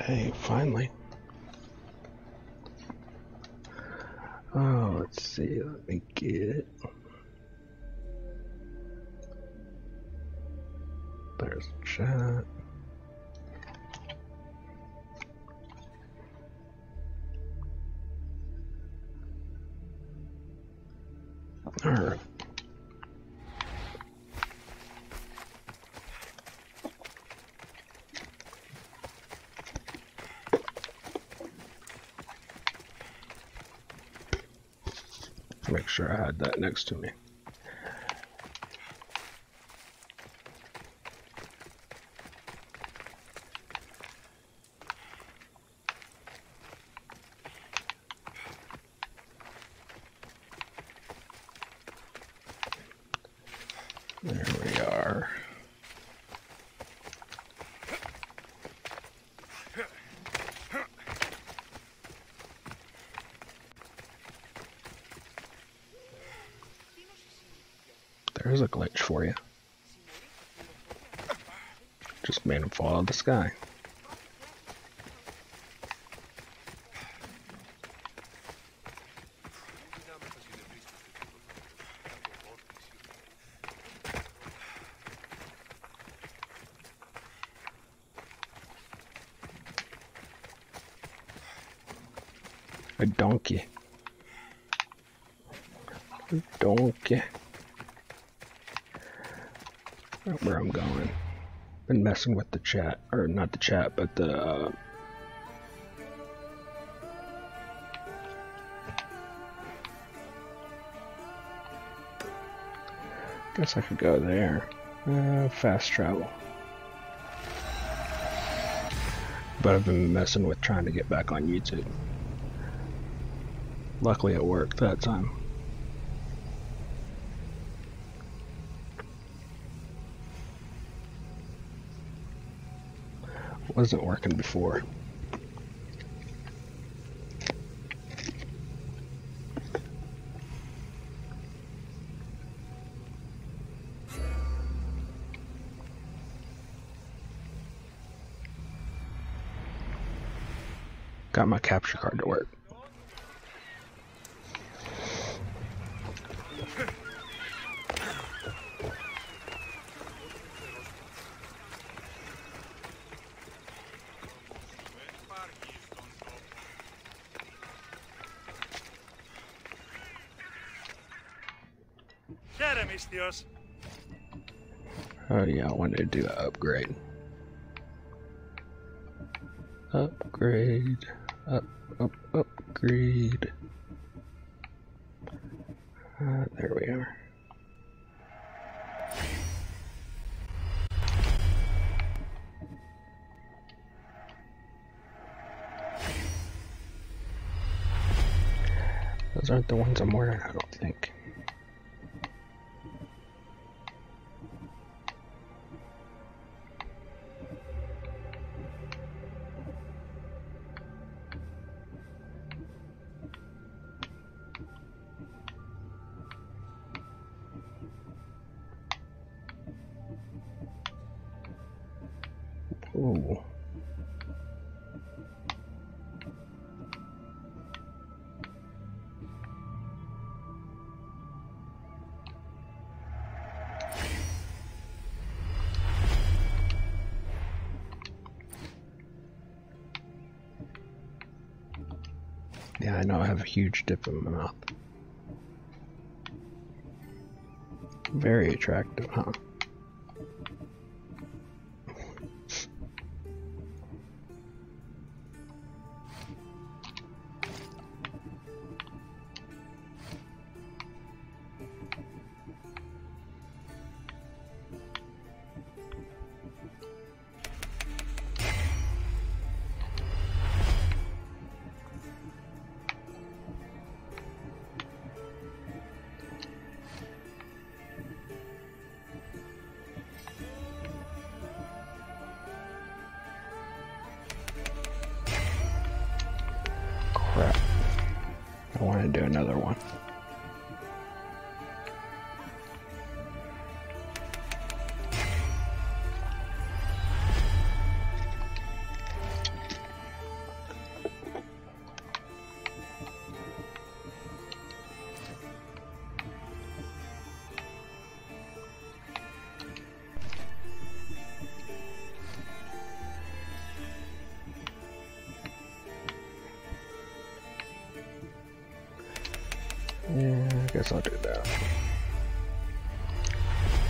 Hey, finally. Oh, let's see. Let me get. There's chat. Alright. Make sure I had that next to me. There we are. There's a glitch for you. Just made him fall out of the sky. A donkey. A donkey. Where I'm going. Been messing with the chat, or not the chat, but the guess I could go there. Fast travel. But I've been messing with trying to get back on YouTube. Luckily it worked that time. Wasn't working before. Got my capture card to work. Oh yeah, I wanted to do an upgrade. Upgrade. Upgrade. There we are. Those aren't the ones I'm wearing, I don't think. Ooh. Yeah, I know I have a huge dip in my mouth. Very attractive, huh? Crap. I want to do another one. guess I'll do that.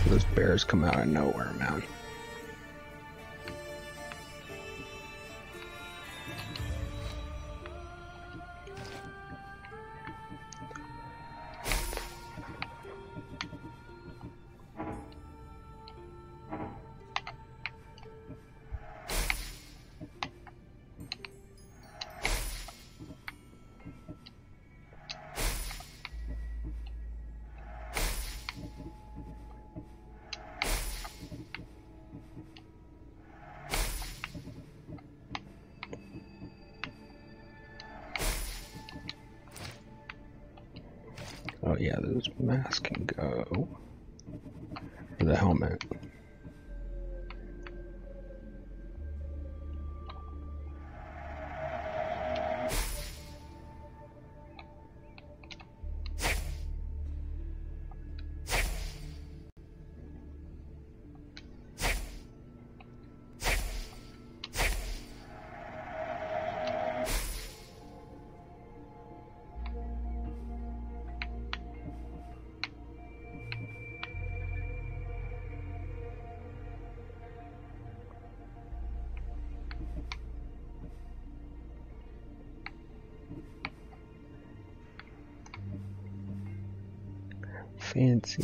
Those bears come out of nowhere, man. Oh yeah, those masks can go. Or the helmet. Fancy.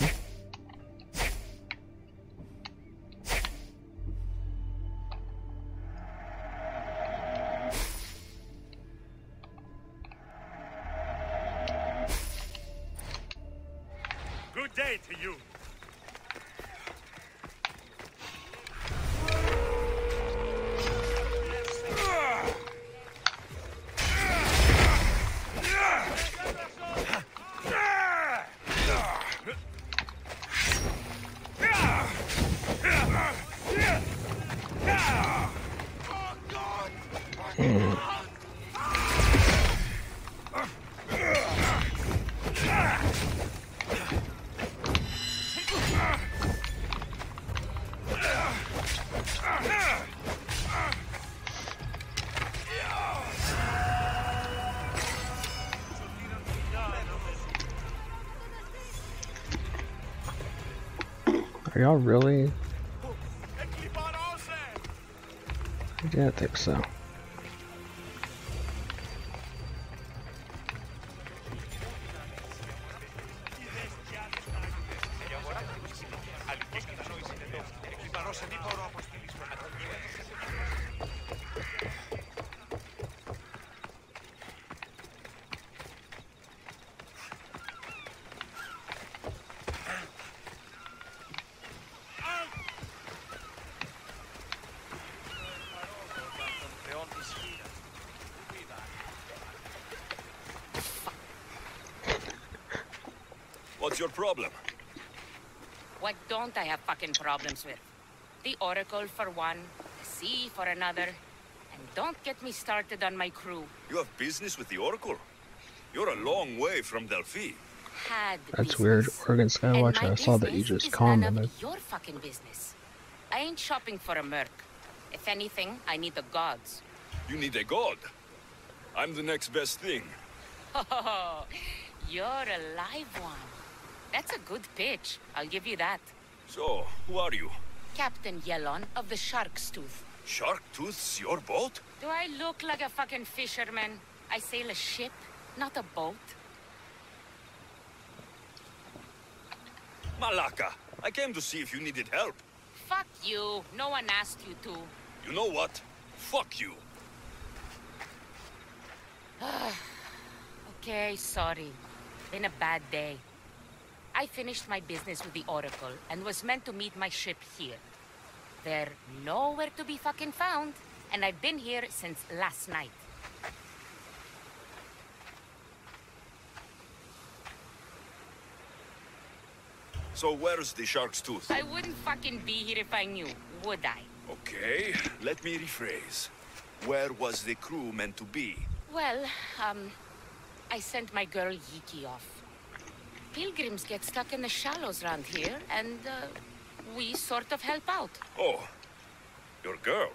Good day to you. Are y'all really? Yeah, I think so. What's your problem? What don't I have fucking problems with? The Oracle for one, the sea for another, and don't get me started on my crew. You have business with the Oracle? You're a long way from Delphi. That's weird, Oregon Skywatcher. I saw that you just commented. Your fucking business. I ain't shopping for a merc. If anything, I need the gods. You need a god? I'm the next best thing. Oh, you're a live one. That's a good pitch. I'll give you that. So, who are you? Captain Yellon of the Shark's Tooth. Shark Tooth's your boat? Do I look like a fucking fisherman? I sail a ship, not a boat. Malaka, I came to see if you needed help. Fuck you. No one asked you to. You know what? Fuck you. Okay, sorry. Been a bad day. I finished my business with the Oracle and was meant to meet my ship here. They're nowhere to be fucking found, and I've been here since last night. So where's the Shark's Tooth? I wouldn't fucking be here if I knew, would I? Okay, let me rephrase. Where was the crew meant to be? Well, I sent my girl Yiki off. Pilgrims get stuck in the shallows around here, and, we sort of help out. Oh, your girl?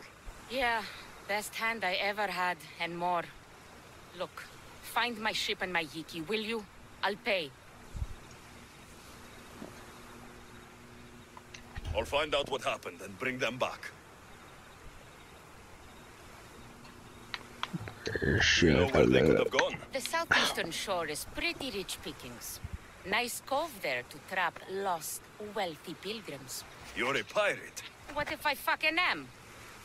Yeah, best hand I ever had, and more. Look, find my ship and my Yiki, will you? I'll pay. I'll find out what happened and bring them back. You know where they could have gone? The southeastern shore is pretty rich pickings. Nice cove there to trap lost, wealthy pilgrims. You're a pirate. What if I fucking am?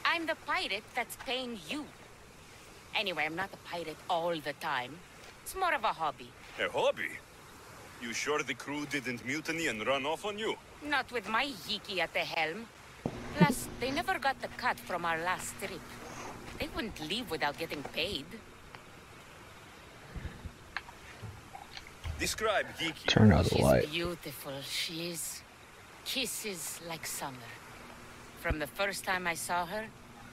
I'm the pirate that's paying you. Anyway, I'm not a pirate all the time. It's more of a hobby. A hobby? You sure the crew didn't mutiny and run off on you? Not with my Yiki at the helm. Plus, they never got the cut from our last trip. They wouldn't leave without getting paid. Describe Yiki. Turn out the She's light. beautiful, she is. Kisses like summer. From the first time I saw her,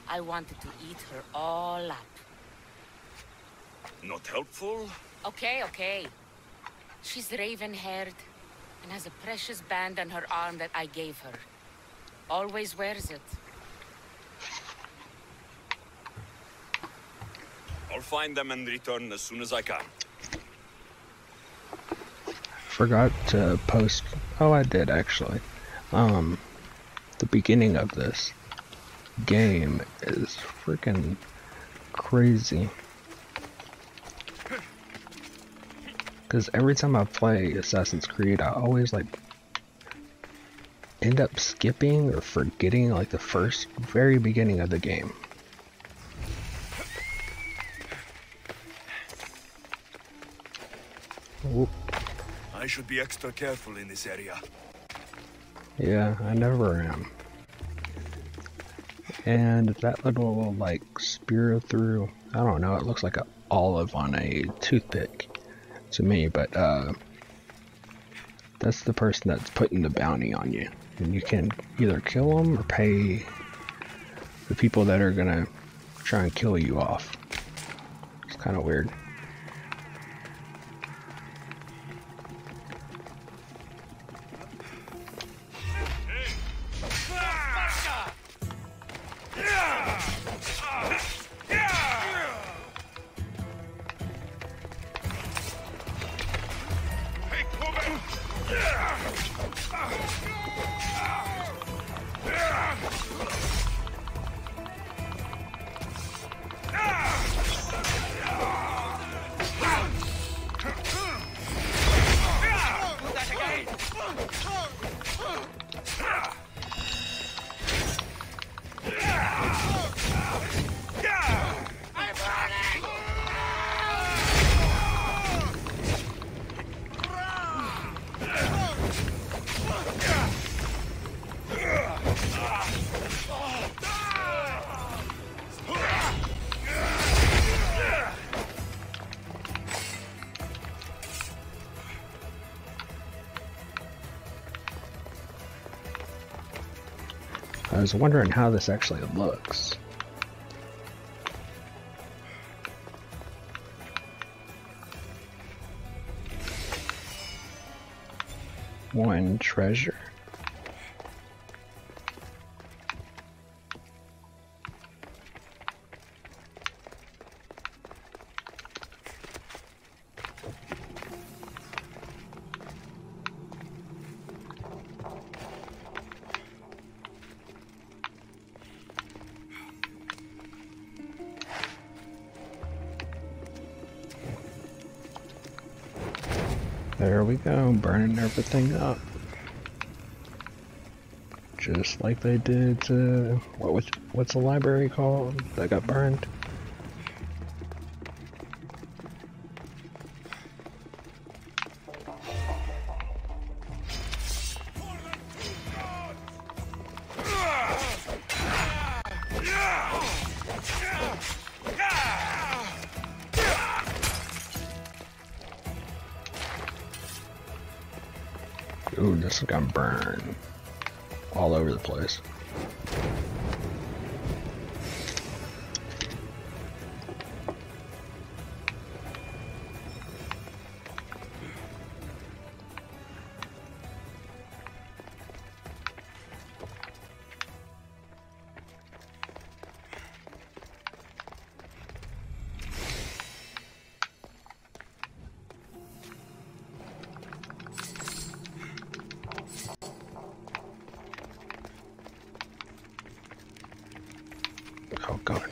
I wanted to eat her all up. Not helpful? Okay. She's raven-haired and has a precious band on her arm that I gave her. Always wears it. I'll find them and return as soon as I can. Forgot to post. Oh, I did actually. The beginning of this game is freaking crazy. Because every time I play Assassin's Creed, I always like end up skipping or forgetting like the very beginning of the game. Whoop. I should be extra careful in this area. Yeah, I never am. And that little like spear through, I don't know, it looks like an olive on a toothpick to me, but that's the person that's putting the bounty on you. And you can either kill them or pay the people that are gonna try and kill you off. It's kind of weird. I was wondering how this actually looks. One treasure. There we go, burning everything up. Just like they did to, what's the library called that got burned? Ooh, this is gonna burn all over the place. Oh god.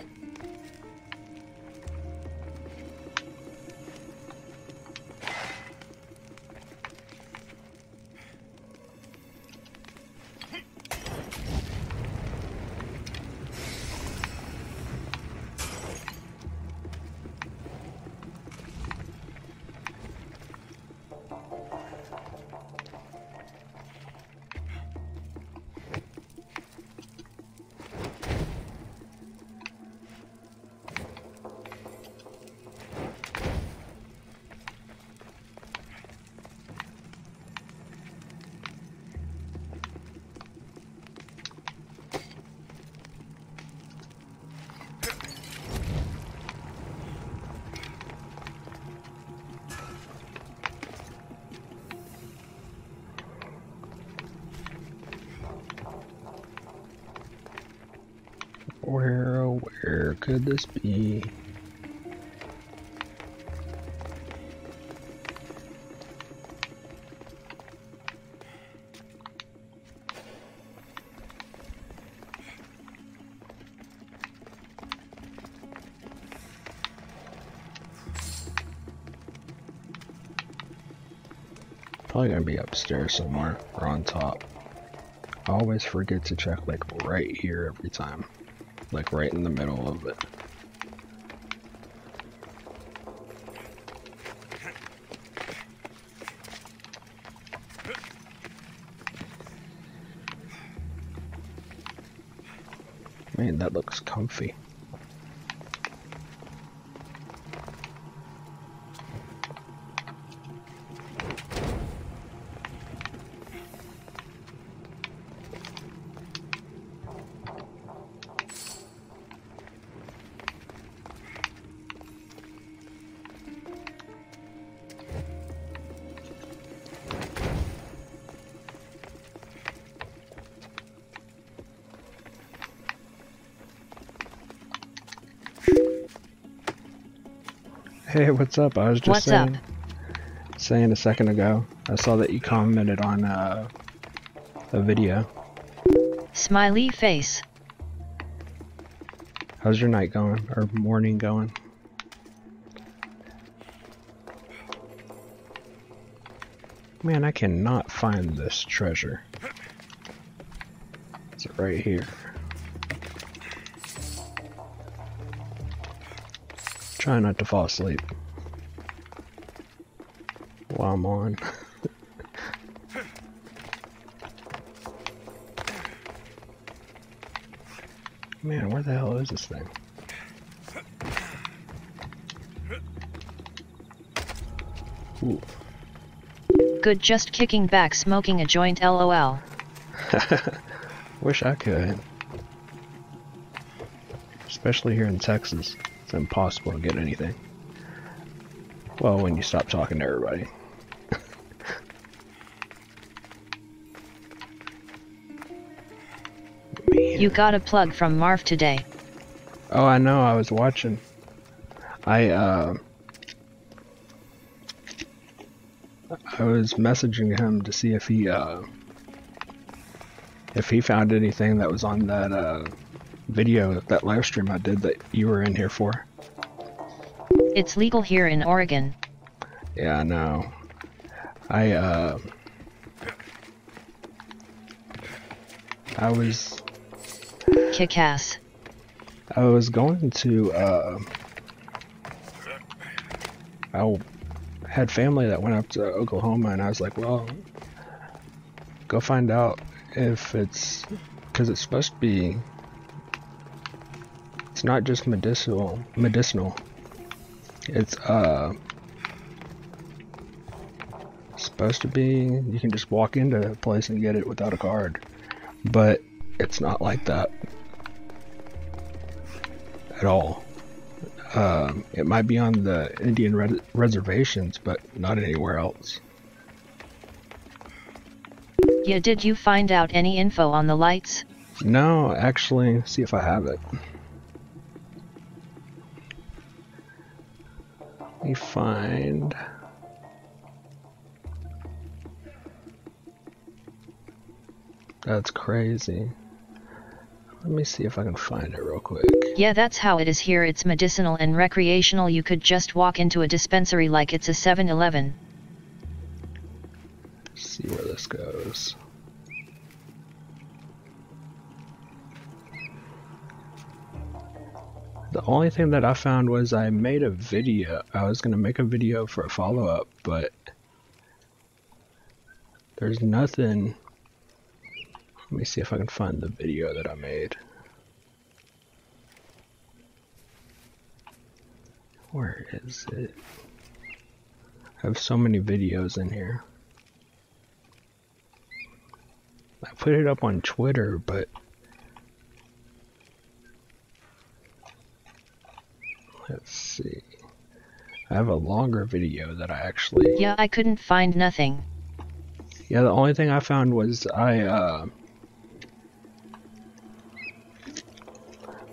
Where, oh, where could this be? Probably gonna be upstairs somewhere or on top. I always forget to check like right here every time. Like right in the middle of it. Man, that looks comfy. Hey, what's up? I was just saying a second ago. I saw that you commented on a video. Smiley face. How's your night going? Or morning going? Man, I cannot find this treasure. It's right here. Try not to fall asleep while I'm on. Man, where the hell is this thing? Ooh. Good, just kicking back smoking a joint, lol. Wish I could. Especially here in Texas. It's impossible to get anything. Well, when you stop talking to everybody. You got a plug from Marv today. Oh, I know, I was watching. I was messaging him to see if he found anything that was on that video, that live stream I did that you were in here for. It's legal here in Oregon. Yeah, I know. I was... Kick ass. I was going to, I had family that went up to Oklahoma, and I was like, well, go find out if it's, because it's supposed to be, it's not just medicinal. It's, supposed to be, you can just walk into a place and get it without a card, but it's not like that at all. It might be on the Indian reservations, but not anywhere else. Yeah, did you find out any info on the lights? No, actually, see if I have it. Let me find... That's crazy. Let me see if I can find it real quick. Yeah, that's how it is here. It's medicinal and recreational. You could just walk into a dispensary like it's a 7-Eleven. See where this goes. The only thing that I found was I made a video. I was going to make a video for a follow-up, but there's nothing. Let me see if I can find the video that I made. Where is it? I have so many videos in here. I put it up on Twitter, but let's see. I have a longer video that I actually... Yeah, I couldn't find nothing. Yeah, the only thing I found was I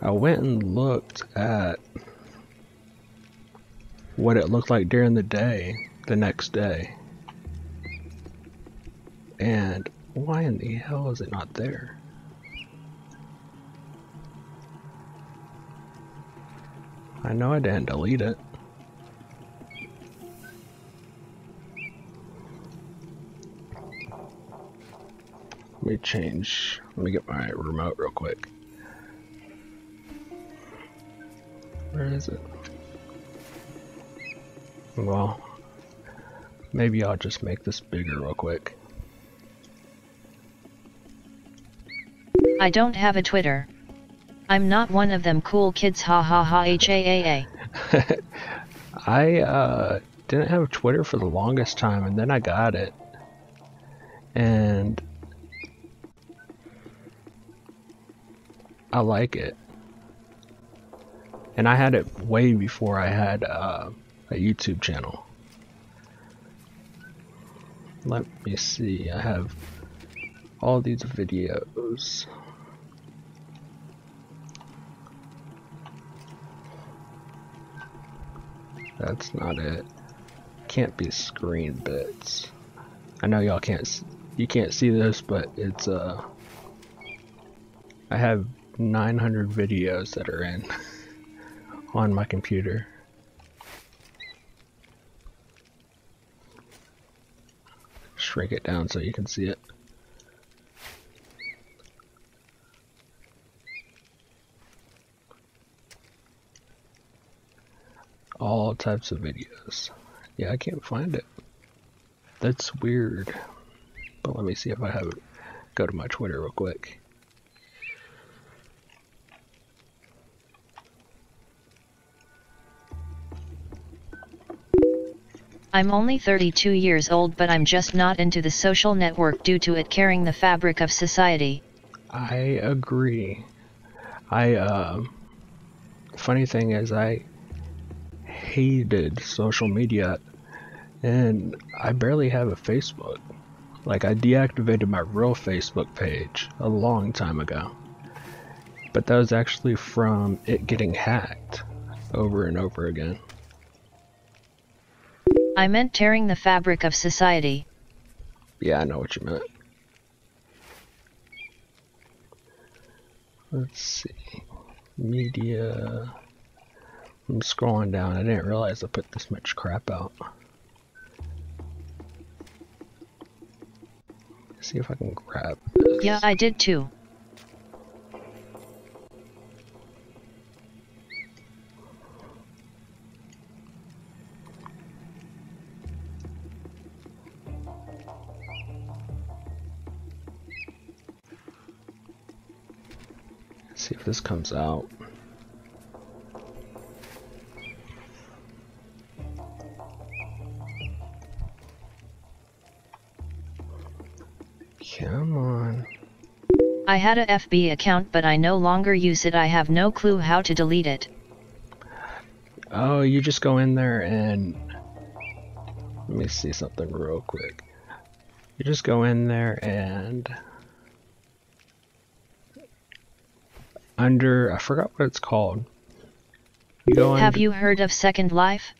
went and looked at what it looked like during the day, the next day. And why in the hell is it not there? I know I didn't delete it. Let me get my remote real quick. Where is it? Well, maybe I'll just make this bigger real quick. I don't have a Twitter. I'm not one of them cool kids, ha ha ha HAAA. I didn't have Twitter for the longest time, and then I got it. And I like it. And I had it way before I had a YouTube channel. Let me see, I have all these videos. That's not it. Can't be screen bits. I know y'all you can't see this, but it's I have 900 videos that are in on my computer. Shrink it down so you can see it. All types of videos. Yeah, I can't find it. That's weird. But let me see if I have it. Go to my Twitter real quick. I'm only 32 years old, but I'm just not into the social network due to it carrying the fabric of society. I agree. Funny thing is, I hated social media, and I barely have a Facebook. Like, I deactivated my real Facebook page a long time ago. But that was actually from it getting hacked over and over again. I meant tearing the fabric of society. Yeah, I know what you meant. Let's see. Media. I'm scrolling down. I didn't realize I put this much crap out. See if I can grab this. Yeah, I did too. See if this comes out. Come on. I had a FB account, but I no longer use it. I have no clue how to delete it. Oh, you just go in there and... Let me see something real quick. You just go in there and... Under... I forgot what it's called. You go Have you heard of Second Life?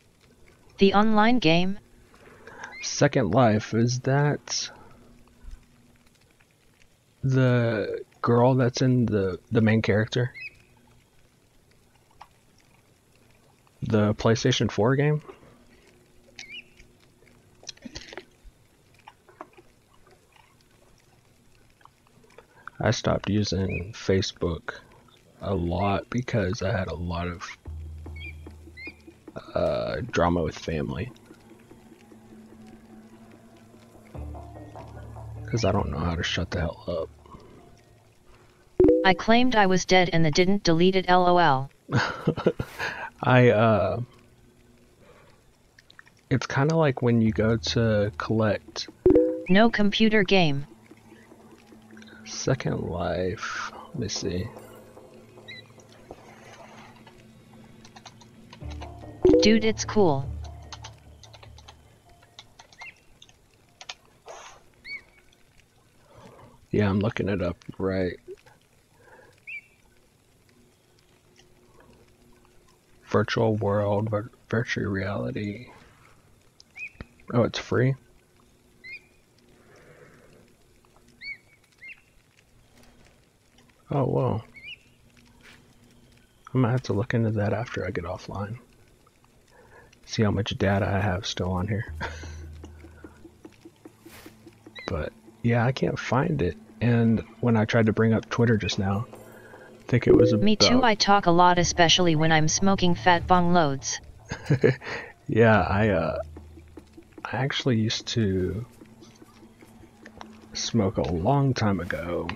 The online game? Second Life, is that... the girl that's in the main character? The PlayStation 4 game? I stopped using Facebook a lot because I had a lot of drama with family. Because I don't know how to shut the hell up. I claimed I was dead and didn't delete it, lol. It's kind of like when you go to collect... No computer game. Second Life. Let me see. Dude, it's cool. Yeah, I'm looking it up right. Virtual world, virtual reality. Oh, it's free? Oh, whoa. I might have to look into that after I get offline. See how much data I have still on here. But, yeah, I can't find it. And when I tried to bring up Twitter just now, I think it was about... Me too, I talk a lot, especially when I'm smoking fat bong loads. Yeah, I actually used to smoke a long time ago,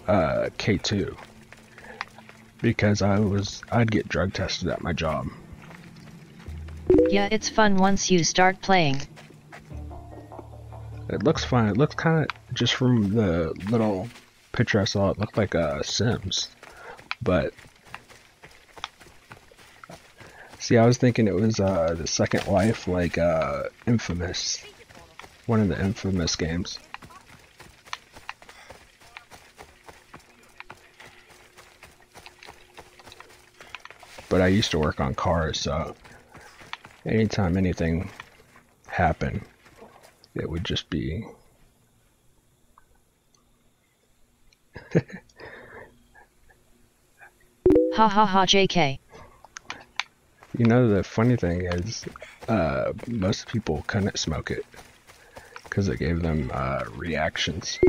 K2, because I'd get drug tested at my job. Yeah, it's fun once you start playing. It looks fun. It looks kind of, just from the little picture I saw, it looked like Sims. But, see, I was thinking it was the Second Life, like Infamous. One of the Infamous games. But I used to work on cars, so anytime anything happened, it would just be... Ha ha ha, JK. You know, the funny thing is, most people couldn't smoke it because it gave them reactions.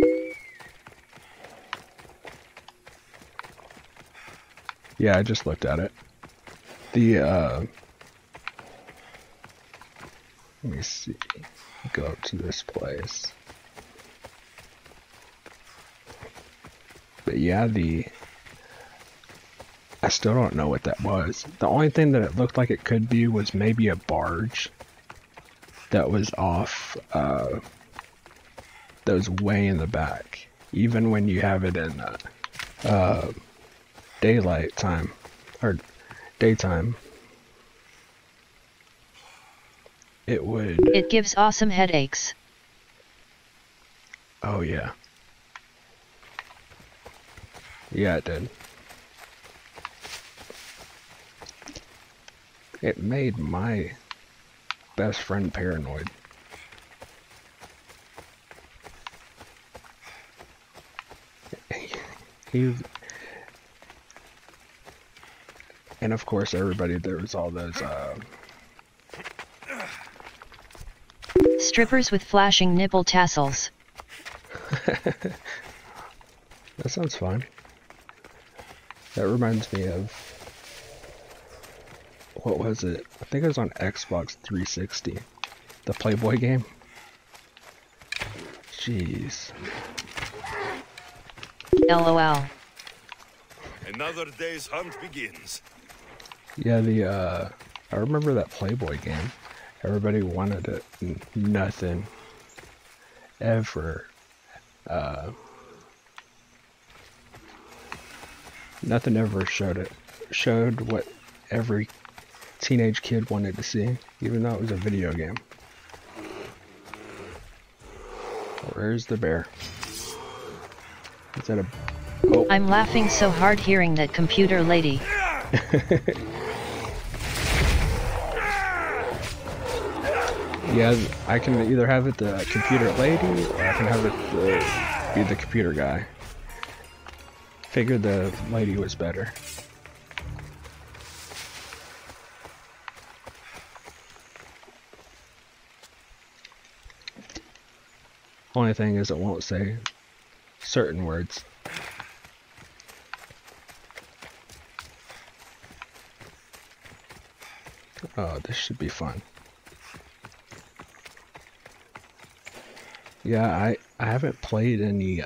Yeah, I just looked at it. Let me see. Go up to this place. But yeah, I still don't know what that was. The only thing that it looked like it could be was maybe a barge that was off, that was way in the back. Even when you have it in daylight time, or daytime, it would... It gives awesome headaches. Oh yeah. Yeah, it did. It made my best friend paranoid. And of course everybody, there was all those strippers with flashing nipple tassels. That sounds fun. That reminds me of, what was it? I think it was on Xbox 360. The Playboy game. Jeez. LOL. Another day's hunt begins. Yeah, I remember that Playboy game. Everybody wanted it. Nothing ever, nothing ever showed what every teenage kid wanted to see, even though it was a video game. Where's the bear? Is that a... Oh. I'm laughing so hard hearing that, computer lady. Yeah, I can either have it the computer lady, or I can have it be the computer guy. Figured the lady was better. Only thing is it won't say certain words. Oh, this should be fun. Yeah, I haven't played any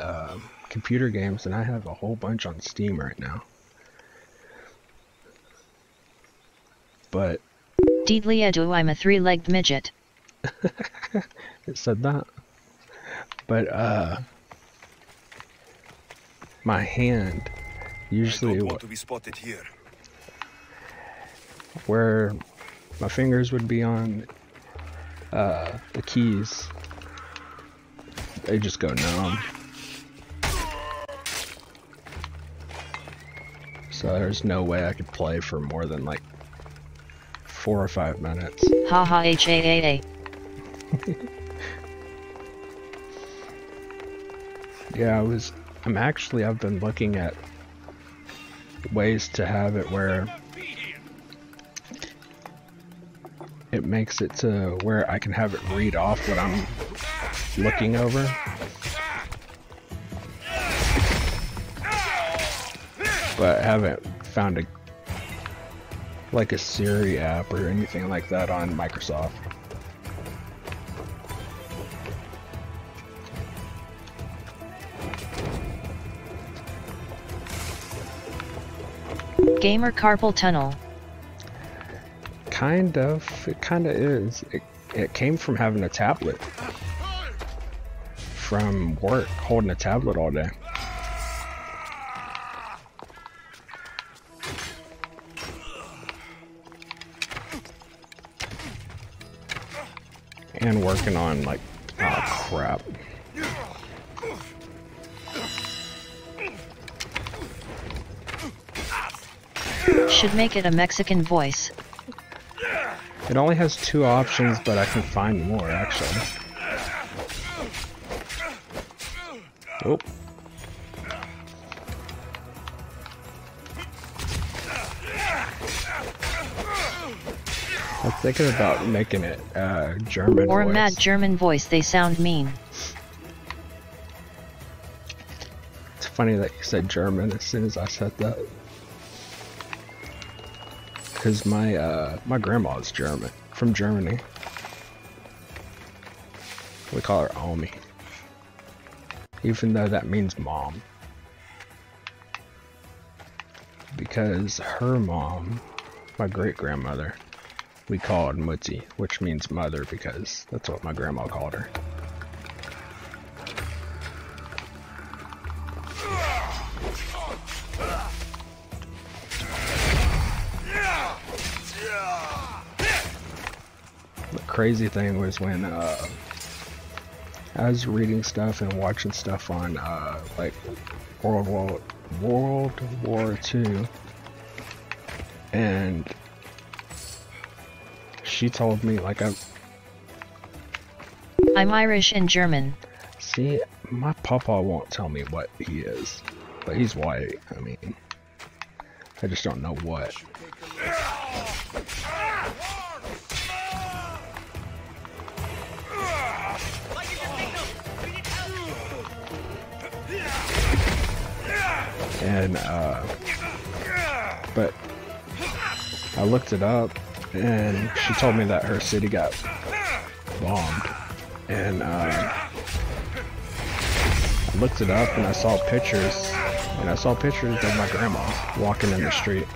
computer games, and I have a whole bunch on Steam right now. But Deedly I'm a three-legged midget. it said that. But my hand usually I don't want to be spotted here. where my fingers would be on the keys, they just go numb. So there's no way I could play for more than like 4 or 5 minutes. Haha HAAA. Yeah, I've been looking at ways to have it where it makes it to where I can have it read off what I'm looking over. But I haven't found a Siri app or anything like that on Microsoft. Gamer carpal tunnel. Kind of. It kind of is. It came from having a tablet. From work, holding a tablet all day. And working on like, oh crap. Should make it a Mexican voice. It only has 2 options, but I can find more actually. Oh. I'm thinking about making it German or a voice. mad German voice, they sound mean. It's funny that you said German as soon as I said that. Because my grandma is German, from Germany. We call her Omi. Even though that means mom. Because her mom, my great-grandmother, we called Mutzi, which means mother, because that's what my grandma called her. The crazy thing was when I was reading stuff and watching stuff on like World War II, and she told me, like, I'm Irish and German. see, my papa won't tell me what he is, but he's white. I mean, I just don't know what. And but I looked it up, and she told me that her city got bombed, and I looked it up and I saw pictures, of my grandma walking in the street.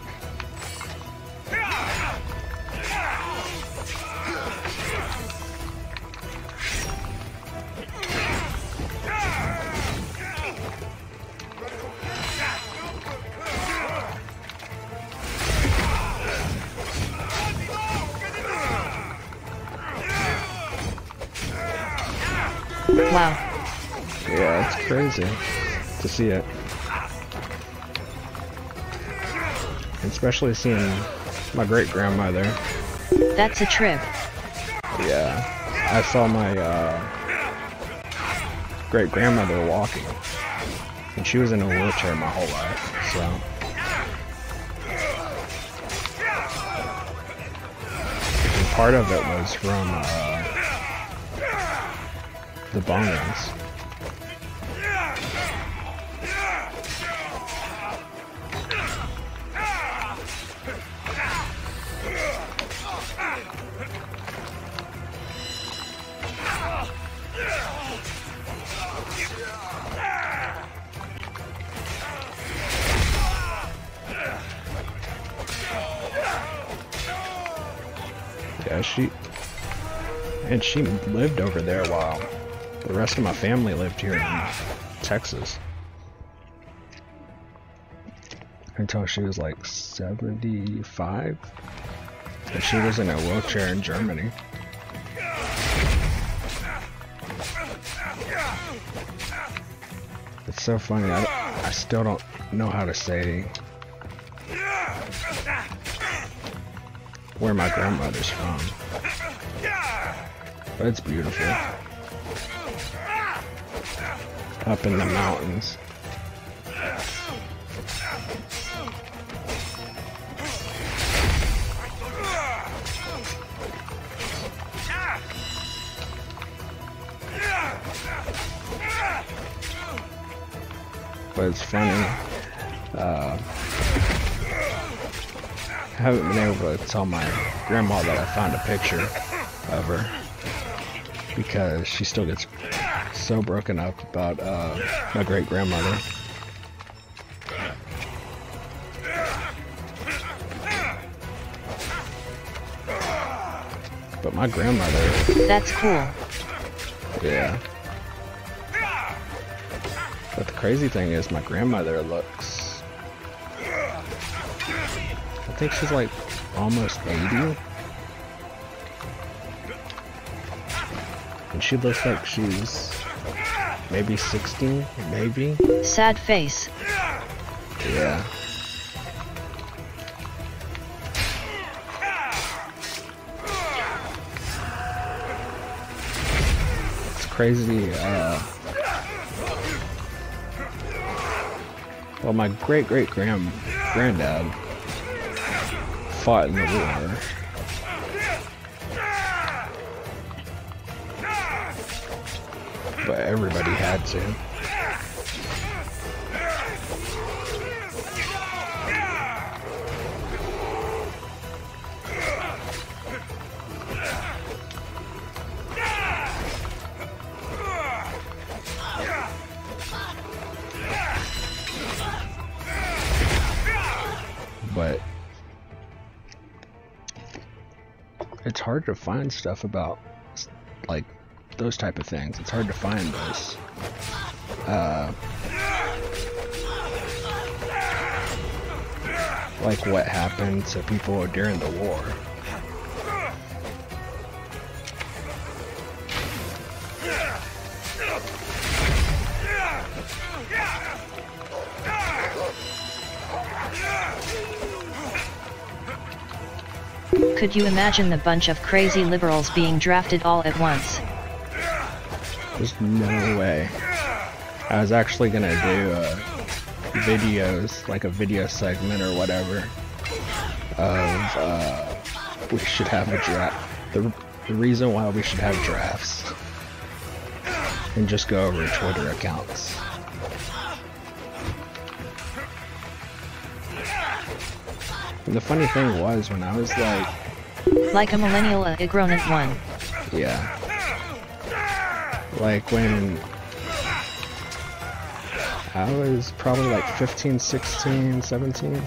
Wow. Yeah, it's crazy to see it. Especially seeing my great-grandmother. That's a trip. Yeah, I saw my great-grandmother walking And she was in a wheelchair my whole life, so. And part of it was from the bombings. Yeah, she lived over there while the rest of my family lived here in Texas. Until she was like 75. And she was in a wheelchair in Germany. It's so funny, I still don't know how to say where my grandmother's from. But it's beautiful. Up in the mountains. But it's funny. I haven't been able to tell my grandma that I found a picture of her because she still gets so broken up about my great grandmother. But my grandmother. That's cool. Yeah. But the crazy thing is my grandmother looks, I think she's like almost 80. And she looks like she's maybe 60, maybe. Sad face. Yeah. It's crazy, well, my great-great-granddad fought in the war. But everybody had to. But it's hard to find stuff about like those type of things. It's hard to find those like what happened to people during the war. Could you imagine the bunch of crazy liberals being drafted all at once? There's no way. I was actually gonna do videos, like a video segment or whatever, of we should have a draft. The reason why we should have drafts, and just go over Twitter accounts. And the funny thing was, when I was like a millennial, a ignorant one. Yeah. Like when I was probably like 15, 16, 17,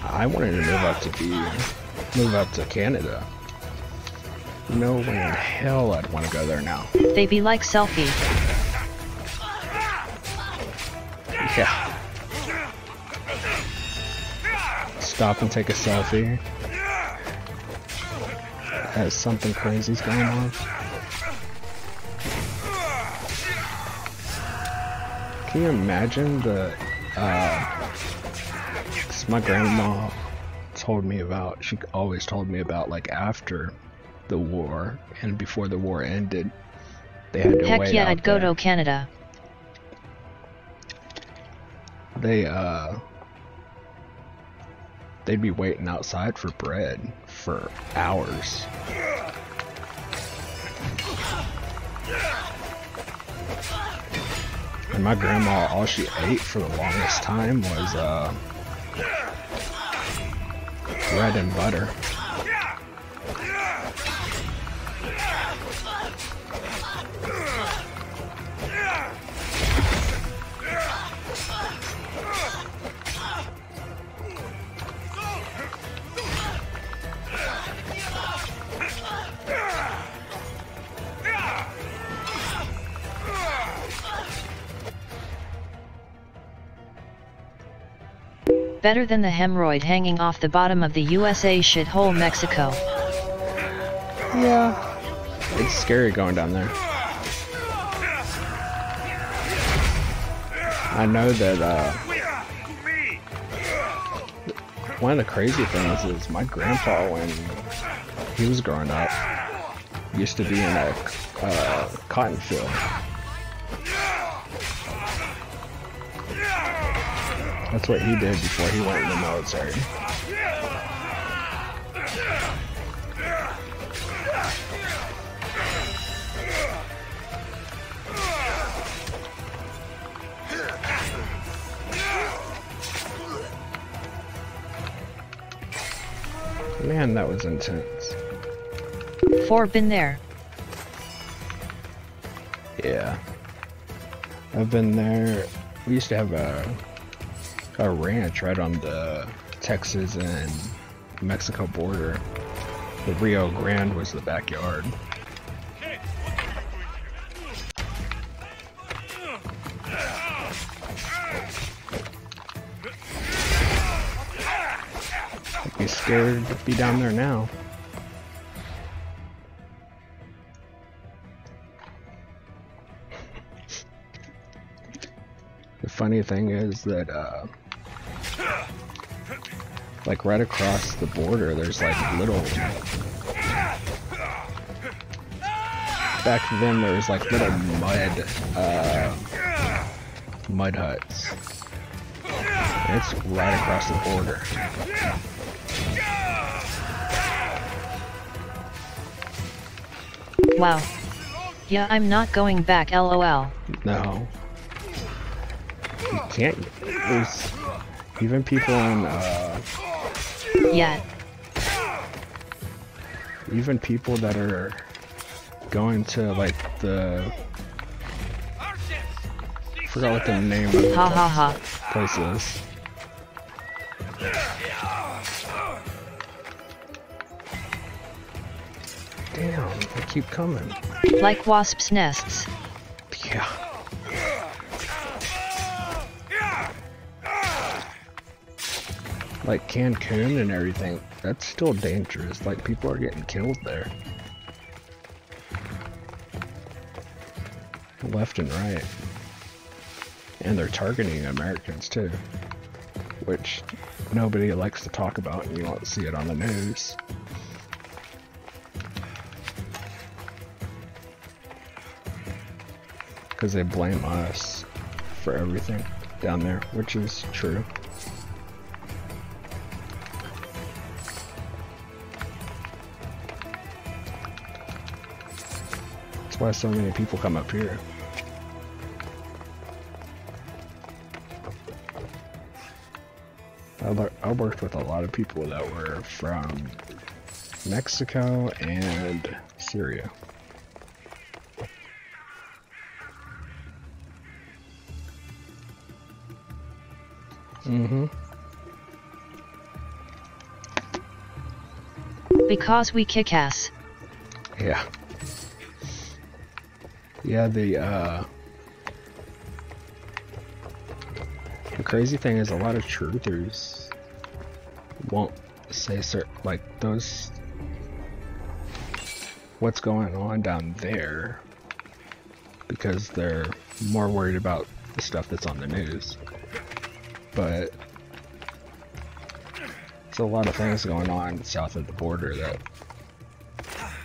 I wanted to move up to Canada. No way in hell I'd want to go there now. They be like selfie. Yeah. Stop and take a selfie as something crazy's going on. Can you imagine the, my grandma told me about, she always told me about, like, after the war and before the war ended, they had to wait. Heck yeah, I'd go to Canada. they'd be waiting outside for bread for hours. And my grandma, all she ate for the longest time was bread and butter. Better than the hemorrhoid hanging off the bottom of the USA shithole Mexico. Yeah. It's scary going down there. I know that, one of the crazy things is my grandpa, when he was growing up, used to be in a cotton field. That's what he did before he went in the military. Man, that was intense. Been there. Yeah. I've been there. We used to have a ranch right on the Texas and Mexico border. The Rio Grande was the backyard. I'd be scared to be down there now. The funny thing is that like right across the border there's like little, back then there was like little mud huts. And it's right across the border. Wow. Yeah, I'm not going back, lol. No. You can't. There's even people in Yeah. even people that are going to like the, I forgot what the name of the place is. Damn, they keep coming. Like wasps' nests. Yeah. Like Cancun and everything, that's still dangerous. Like people are getting killed there. Left and right. And they're targeting Americans too. Which nobody likes to talk about and you won't see it on the news. Because they blame us for everything down there, which is true. That's why so many people come up here. I worked with a lot of people that were from Mexico and Syria. Because we kick ass. Yeah. Yeah, the crazy thing is a lot of truthers won't say certain, like those, what's going on down there, because they're more worried about the stuff that's on the news. But there's a lot of things going on south of the border that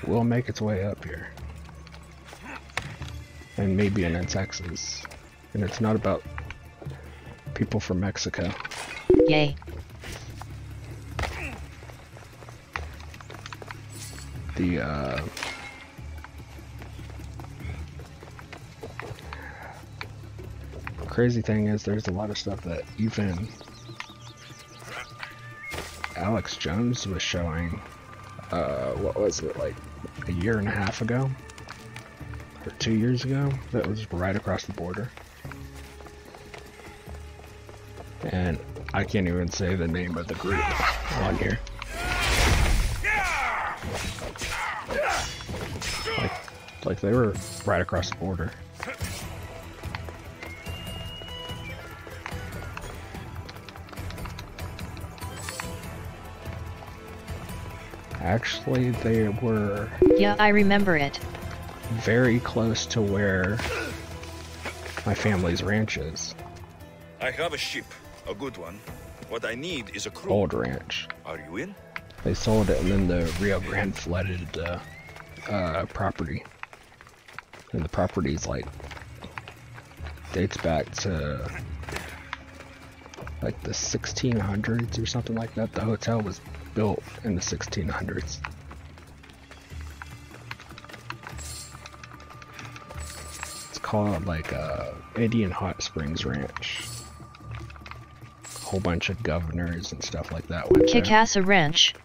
will make its way up here. And maybe in Texas. And it's not about people from Mexico. Yay. The crazy thing is there's a lot of stuff that even Alex Jones was showing, what was it, like a year and a half ago? Or 2 years ago? That was right across the border. And I can't even say the name of the group on here. Like they were right across the border. Actually, they were... Yeah, I remember it. Very close to where my family's ranch is. I have a ship, a good one. What I need is a crew. Old ranch. Are you in? They sold it and then the Rio Grande flooded property. And the property's like dates back to like the 1600s or something like that. The hotel was built in the 1600s. It's called like Indian Hot Springs Ranch. A whole bunch of governors and stuff like that went there. Kick-ass a wrench.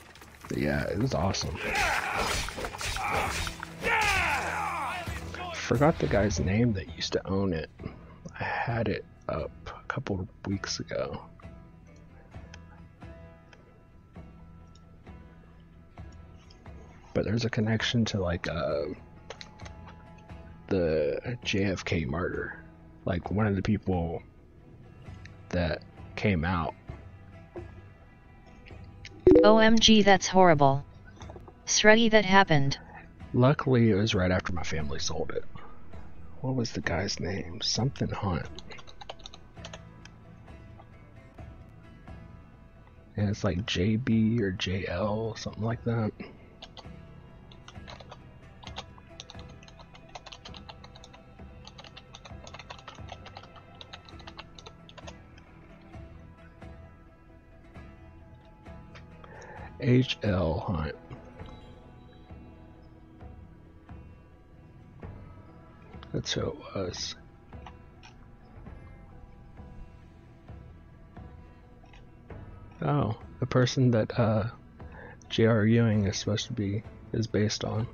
Yeah, it was awesome. Forgot the guy's name that used to own it. I had it up a couple of weeks ago. But there's a connection to like the JFK murder. Like one of the people that came out. OMG, that's horrible. Shreddy, that happened. Luckily, it was right after my family sold it. What was the guy's name? Something Hunt. And it's like JB or JL, something like that. HL Hunt. That's who it was. Oh, the person that J.R. Ewing is supposed to be, is based on.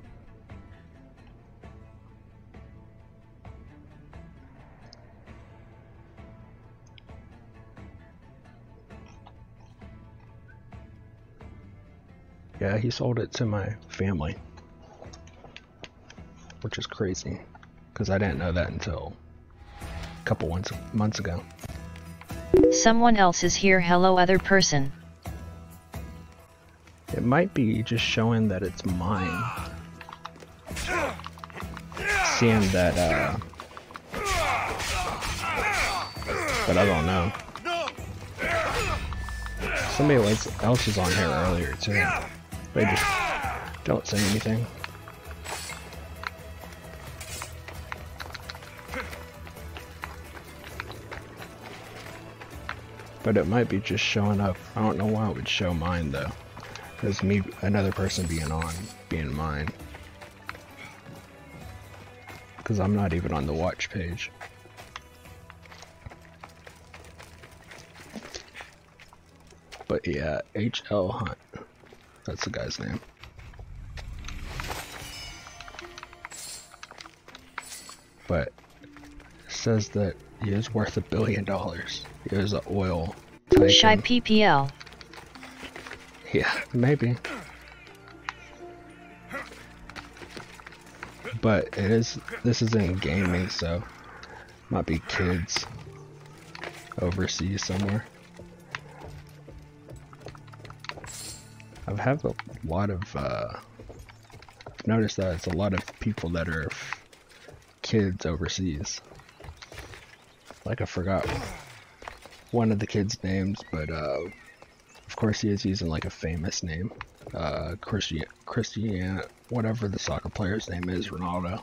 Yeah, he sold it to my family, which is crazy, because I didn't know that until a couple months ago. Someone else is here. Hello, other person. It might be just showing that it's mine. Seeing that, but I don't know. Somebody else was on here earlier too. They just don't say anything. But it might be just showing up. I don't know why it would show mine though. As me, another person being mine. Because I'm not even on the watch page. But yeah, HL Hunt. That's the guy's name. But it says that he is worth $1 billion. He is an oil tycoon. Shy PPL. Yeah, maybe. But this is in gaming, so might be kids overseas somewhere. I've had a lot of, I've noticed that it's a lot of people that are kids overseas. Like I forgot one of the kids' names, but of course he is using like a famous name. Christian, whatever the soccer player's name is, Ronaldo.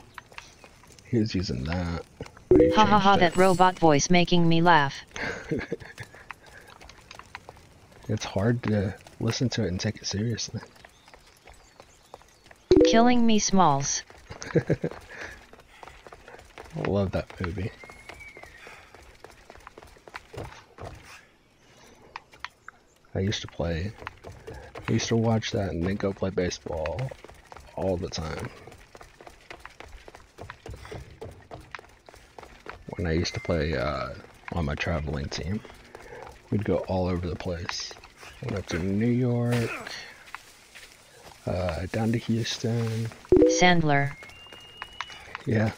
He was using that. But you Ha ha changed ha, it. that robot voice making me laugh. It's hard to listen to it and take it seriously. Killing me Smalls. I love that movie. I used to watch that and then go play baseball all the time. When I used to play on my traveling team, we'd go all over the place. Went up to New York, down to Houston. Sandler. Yeah.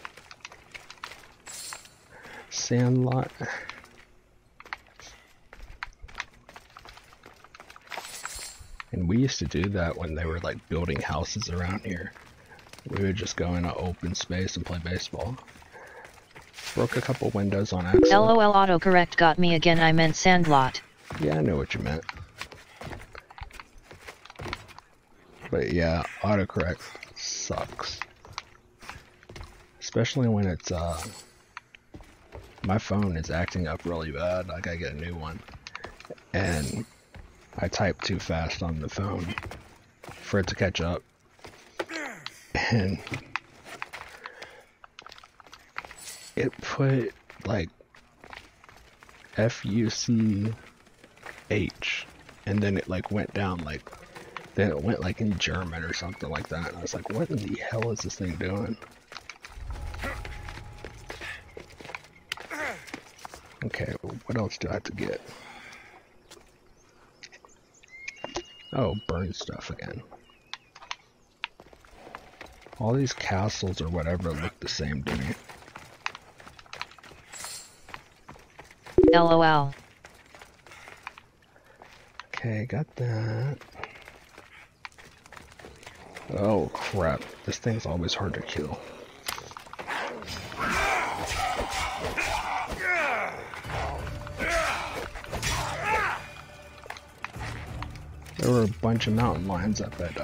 Sandlot. And we used to do that when they were like building houses around here. We would just go in an open space and play baseball. Broke a couple windows on accident. LOL, autocorrect got me again, I meant Sandlot. Yeah, I know what you meant. But yeah, autocorrect sucks. Especially when it's, my phone is acting up really bad. I gotta get a new one. And I type too fast on the phone for it to catch up. And it put like FUCH, and then it like went down like, then it went like in German or something like that. And I was like, what in the hell is this thing doing? Okay, what else do I have to get? Oh, burn stuff again. All these castles or whatever look the same to me. LOL. Okay, got that. Oh crap, this thing's always hard to kill. There were a bunch of mountain lions up at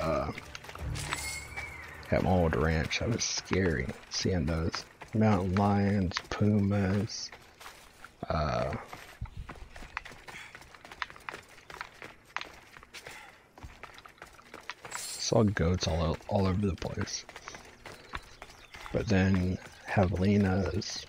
my old ranch. That was scary seeing those. Mountain lions, pumas, saw goats all over the place. But then javelinas.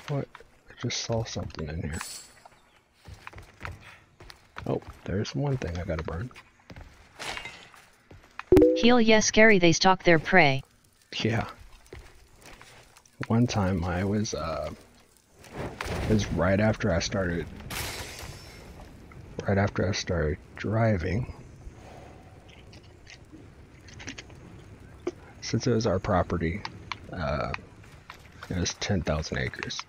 What? I just saw something in here. Oh, there's one thing I gotta burn. Heal, yes, scary, they stalk their prey. Yeah. One time I was, it was right after I started driving. Since it was our property, it was 10,000 acres.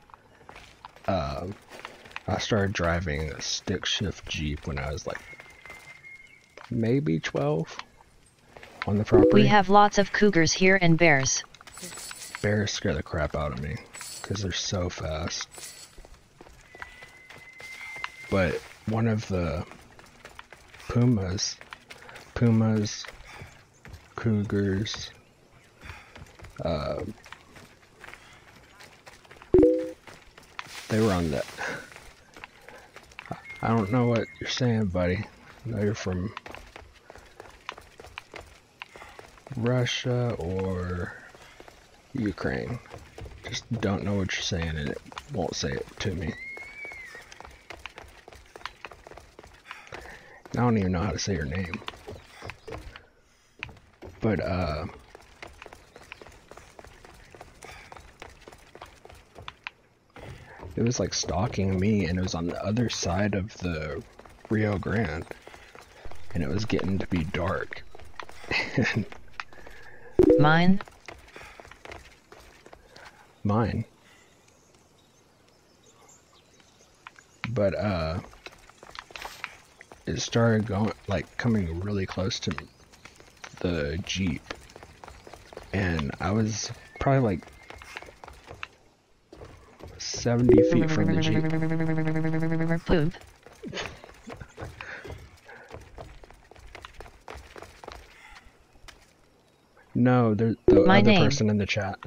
I started driving a stick shift Jeep when I was like maybe 12 on the property. We have lots of cougars here and bears. Bears scare the crap out of me because they're so fast. But one of the pumas, cougars, they were on that. I don't know what you're saying, buddy. I know you're from Russia or Ukraine. Just don't know what you're saying and it won't say it to me. I don't even know how to say your name. But, it was like stalking me, and it was on the other side of the Rio Grande, and it was getting to be dark. Mine? Mine. But, it started going, like, coming really close to the Jeep, and I was probably like 70 feet from the Jeep. Poop. No, there's the My other name. person in the chat.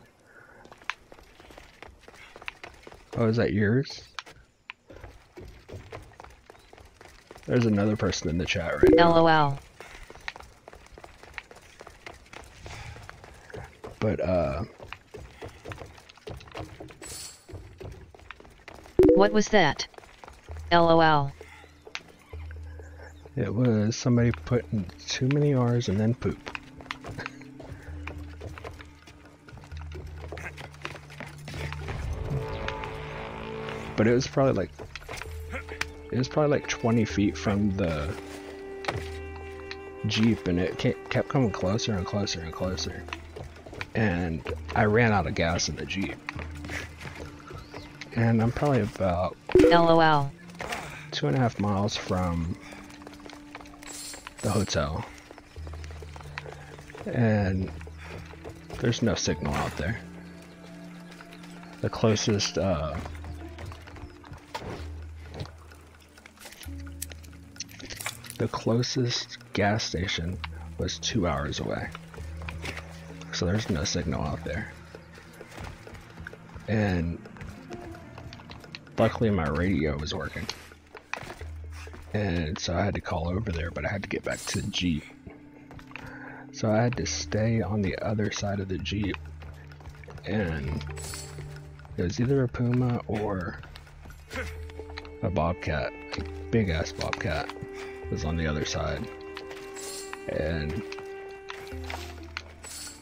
Oh, is that yours? There's another person in the chat right now. LOL. But, What was that? LOL. it was somebody putting too many R's and then poop. But it was probably like 20 feet from the Jeep, and it kept coming closer and closer and closer. And I ran out of gas in the Jeep. And I'm probably about LOL. 2.5 miles from the hotel. And there's no signal out there. The closest gas station was 2 hours away. So there's no signal out there. And luckily my radio was working. And so I had to call over there, but I had to get back to the Jeep. So I had to stay on the other side of the Jeep. And it was either a Puma or a Bobcat. A big ass Bobcat was on the other side. And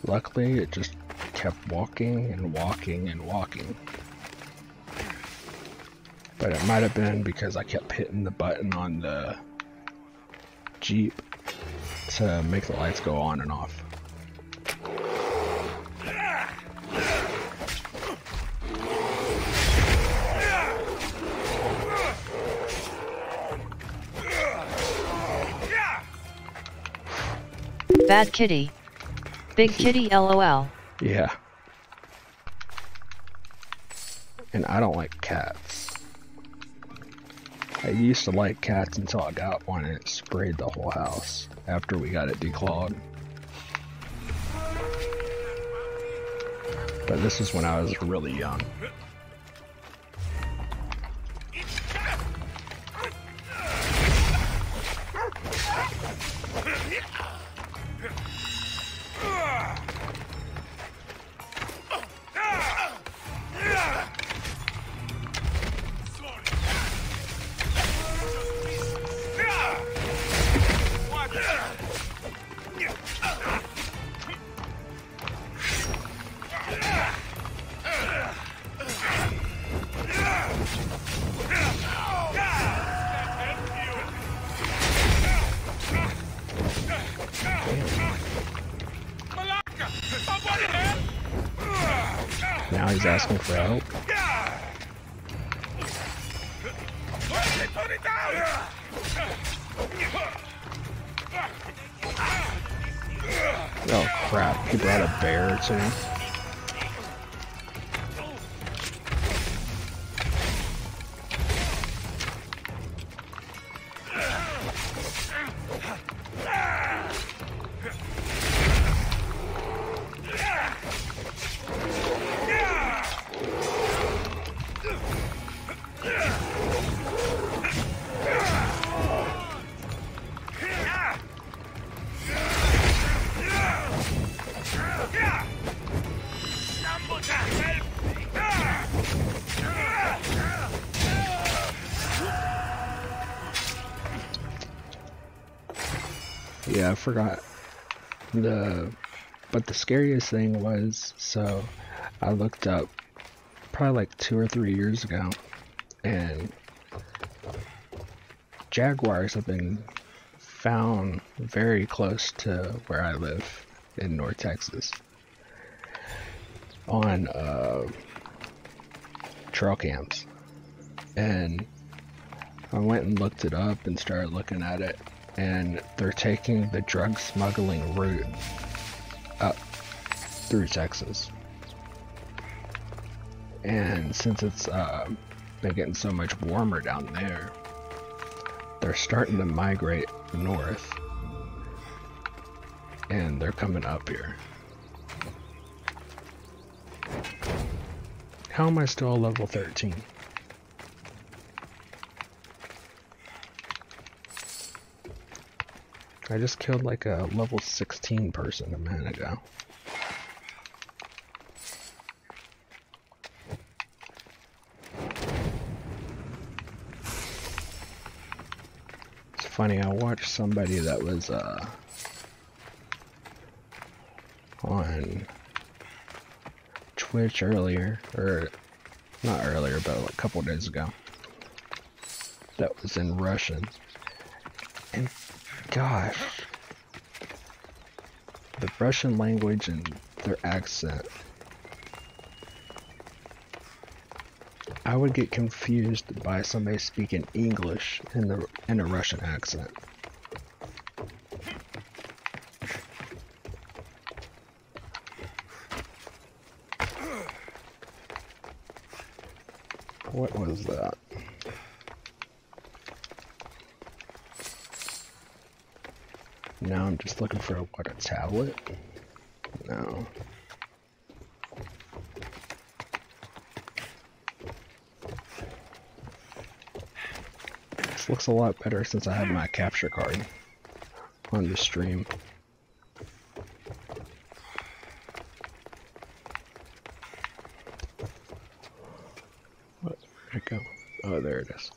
luckily it just kept walking and walking and walking. But it might have been because I kept hitting the button on the Jeep to make the lights go on and off. Bad kitty. Big kitty LOL. Yeah. And I don't like cats. I used to like cats until I got one and it sprayed the whole house after we got it declawed. But this is when I was really young. Now he's asking for help. Oh crap, he brought a bear too. Yeah, I forgot. But the scariest thing was, so I looked up probably like 2 or 3 years ago, and jaguars have been found very close to where I live in North Texas on trail cams. And I went and looked it up and started looking at it, and they're taking the drug smuggling route up through Texas. And since it's been getting so much warmer down there, they're starting to migrate north. And they're coming up here. How am I still level 13? I just killed like a level 16 person a minute ago. It's funny, I watched somebody that was on Twitch earlier, or not earlier, but a couple days ago, that was in Russian, and gosh, the Russian language and their accent, I would get confused by somebody speaking English in a Russian accent. What was that? Now I'm just looking for what, a tablet? No. This looks a lot better since I have my capture card on the stream. Where'd it go? Oh, there it is.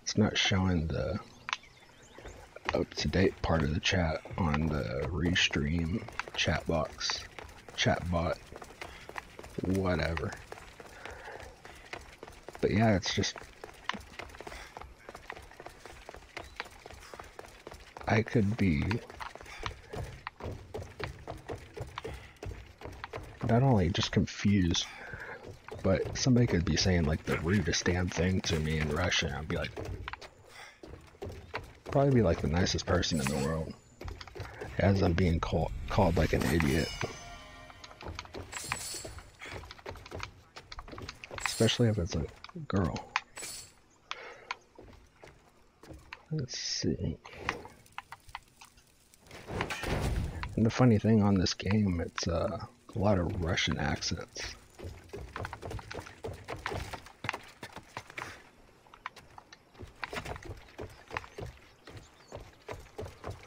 It's not showing the up-to-date part of the chat on the restream chat box, chat bot, whatever. But yeah, it's just, I could be not only just confused, but somebody could be saying like the rudest damn thing to me in Russian. I'd be like, probably be like the nicest person in the world, as I'm being called like an idiot. Especially if it's a girl. Let's see. And the funny thing on this game, it's a lot of Russian accents.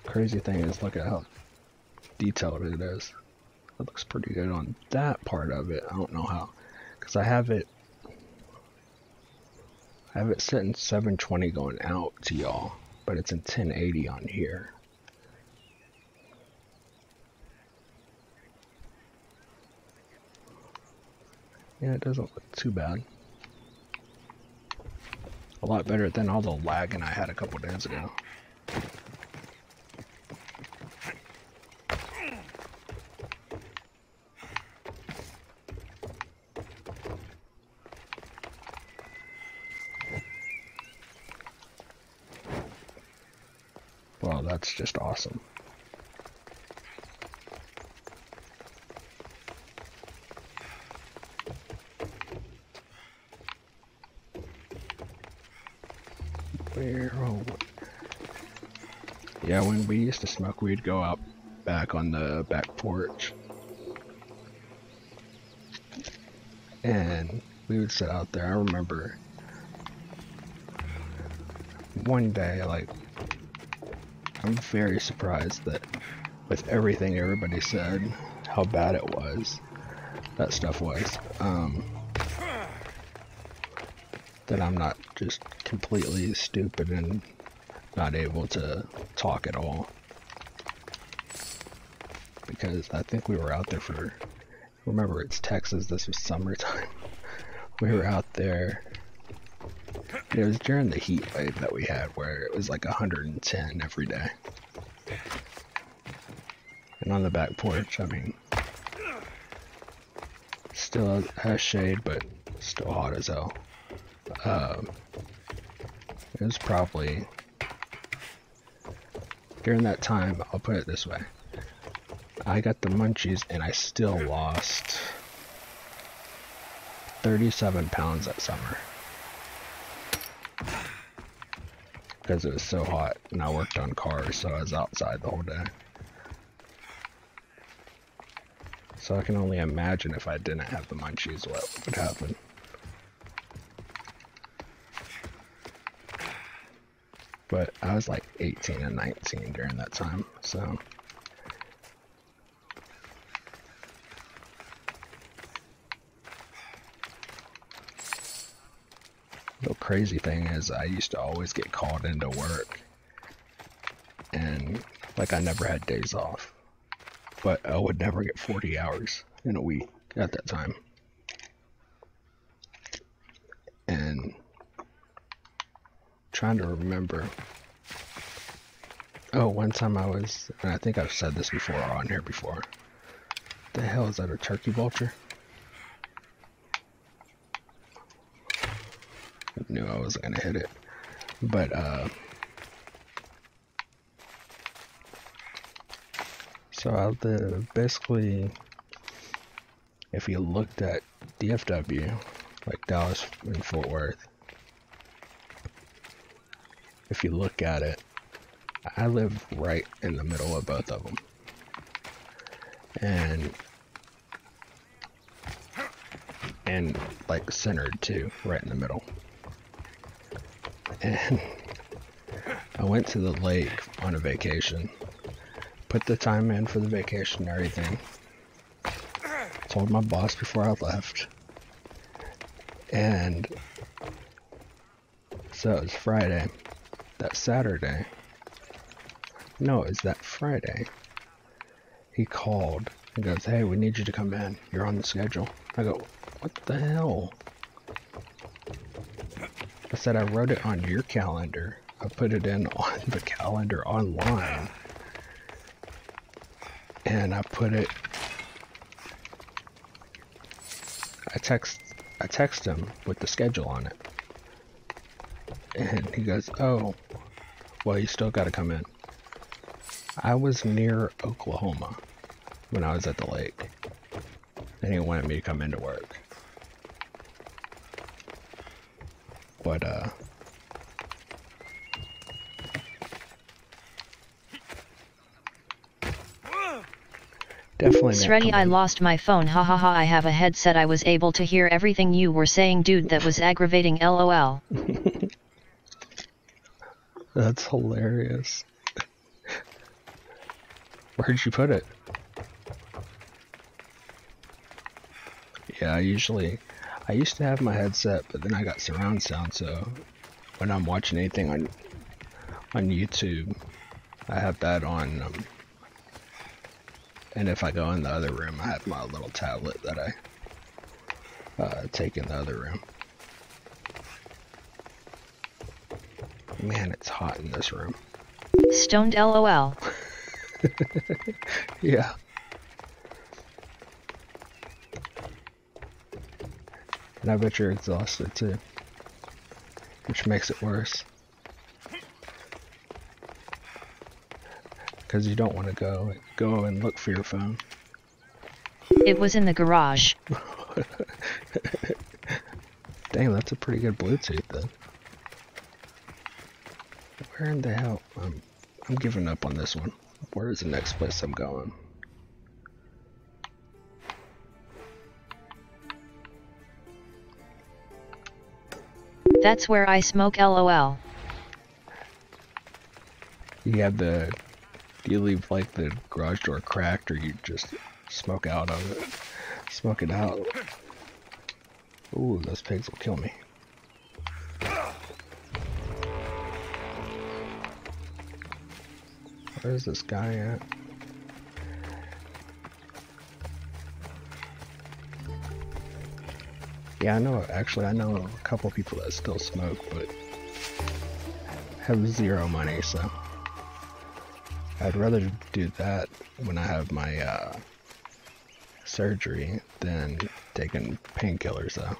Crazy thing is, look at how detailed it is. It looks pretty good on that part of it. I don't know how, because I have it set in 720 going out to y'all, but it's in 1080 on here. Yeah, it doesn't look too bad. A lot better than all the lagging I had a couple days ago. Well, that's just awesome. Yeah, when we used to smoke, we'd go out back on the back porch. And we would sit out there. I remember one day, like, I'm very surprised that with everything everybody said, how bad it was, that stuff was, that I'm not just completely stupid and not able to talk at all. Because I think we were out there for, remember it's Texas, this was summertime. We were out there, it was during the heat wave that we had where it was like 110 every day. And on the back porch, I mean, Still has shade, but still hot as hell. It was probably during that time, I'll put it this way. I got the munchies and I still lost 37 pounds that summer. Because it was so hot and I worked on cars, so I was outside the whole day. So I can only imagine if I didn't have the munchies what would happen. But I was like 18 and 19 during that time, so. The crazy thing is I used to always get called into work. And like I never had days off. But I would never get 40 hours in a week at that time. And trying to remember. Oh, one time I was, and I think I've said this before on here before. The hell is that, a turkey vulture? I knew I wasn't gonna hit it. But so basically, if you looked at DFW, like Dallas and Fort Worth, if you look at it, I live right in the middle of both of them. And like centered too, right in the middle. And I went to the lake on a vacation. Put the time in for the vacation and everything. Told my boss before I left. And so it was Friday. That Saturday. No, it was that Friday. He called and goes, "Hey, we need you to come in. You're on the schedule." I go, "What the hell?" I said, "I wrote it on your calendar. I put it in on the calendar online. And I put it, I text him with the schedule on it. And he goes, "Oh, well, you still gotta come in." I was near Oklahoma when I was at the lake. And he wanted me to come into work. But, definitely. Shreddy, I lost my phone. Hahaha, I have a headset. I was able to hear everything you were saying, dude. That was aggravating, lol. That's hilarious. Where'd you put it? Yeah, I used to have my headset, but then I got surround sound, so when I'm watching anything on YouTube, I have that on, and if I go in the other room, I have my little tablet that I take in the other room. Man, it's hot in this room. Stoned, lol. Yeah. And I bet you're exhausted too, which makes it worse. Because you don't want to go and look for your phone. It was in the garage. Dang, that's a pretty good Bluetooth then. Where in the hell? I'm giving up on this one. Where is the next place I'm going? That's where I smoke, lol. Do you leave like the garage door cracked, or you just smoke out of it? Smoke it out. Ooh, those pigs will kill me. Where's this guy at? Yeah, I know a couple people that still smoke, but have zero money, so I'd rather do that when I have my surgery than taking painkillers though.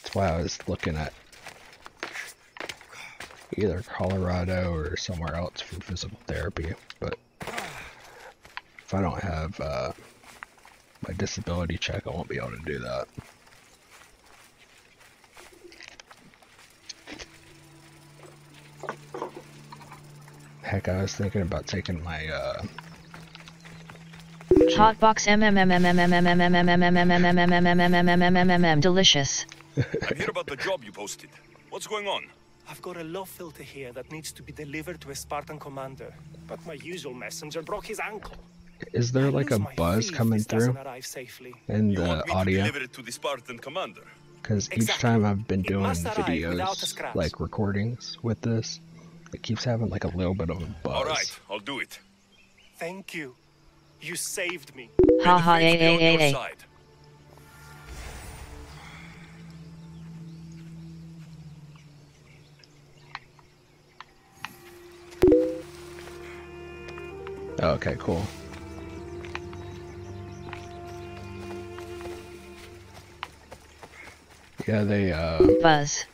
That's why I was looking at either Colorado or somewhere else for physical therapy, but if I don't have my disability check, I won't be able to do that. Heck, I was thinking about taking my Hotbox delicious. I hear about the job you posted. What's going on? I've got a love filter here that needs to be delivered to a Spartan commander, but my usual messenger broke his ankle. Is there like a buzz coming through in the audio? Deliver it to the Spartan commander. Because each time I've been doing videos, like recordings with this, it keeps having like a little bit of a buzz. Alright, I'll do it. Thank you. You saved me. Ha ha May the fates be on your side. Okay, cool. Yeah, they Buzz.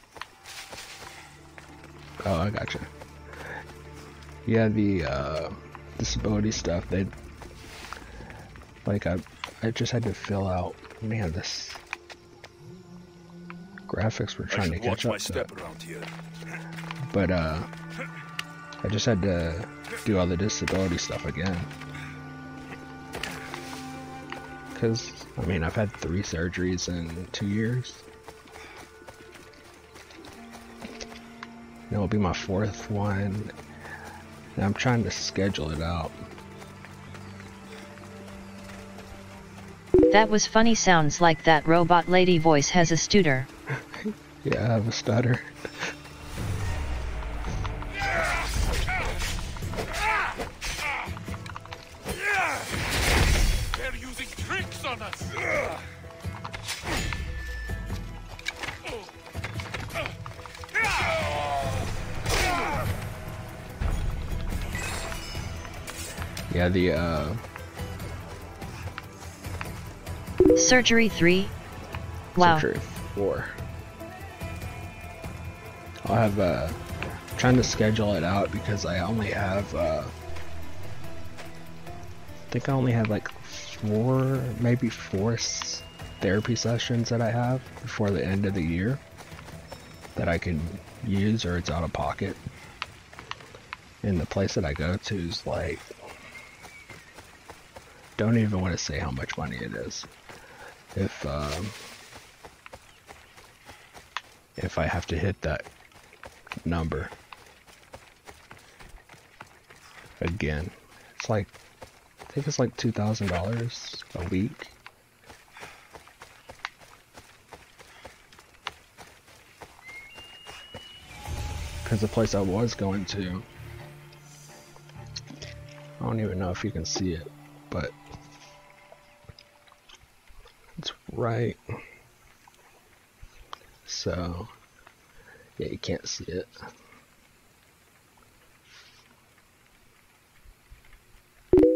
Oh, I gotcha. Yeah, the disability stuff, they like I just had to fill out, man, this graphics were trying to catch up to it. But I just had to do all the disability stuff again. Cause I mean, I've had 3 surgeries in 2 years. It'll be my 4th one, and I'm trying to schedule it out. That was funny. Sounds like that robot lady voice has a stutter. Yeah, I have a stutter. They're using tricks on us. Yeah, the Surgery 3. Wow. Surgery 4. I'll have trying to schedule it out because I only have I think I only have like 4, maybe 4 therapy sessions that I have before the end of the year that I can use, or it's out of pocket. And the place that I go to is like, don't even want to say how much money it is. If I have to hit that number again, it's like, I think it's like $2,000 a week. Because the place I was going to, I don't even know if you can see it, but it's right. So, yeah, you can't see it.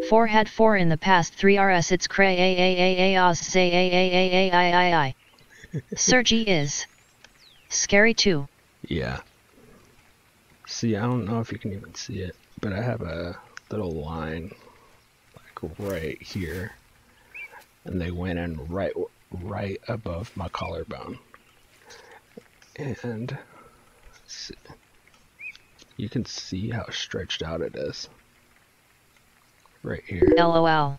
Four had 4 in the past 3 rs. It's cray a say a. Sergi is scary too. Yeah. See, I don't know if you can even see it, but I have a little line like right here, and they went in right above my collarbone. And see, you can see how stretched out it is. Right here. LOL.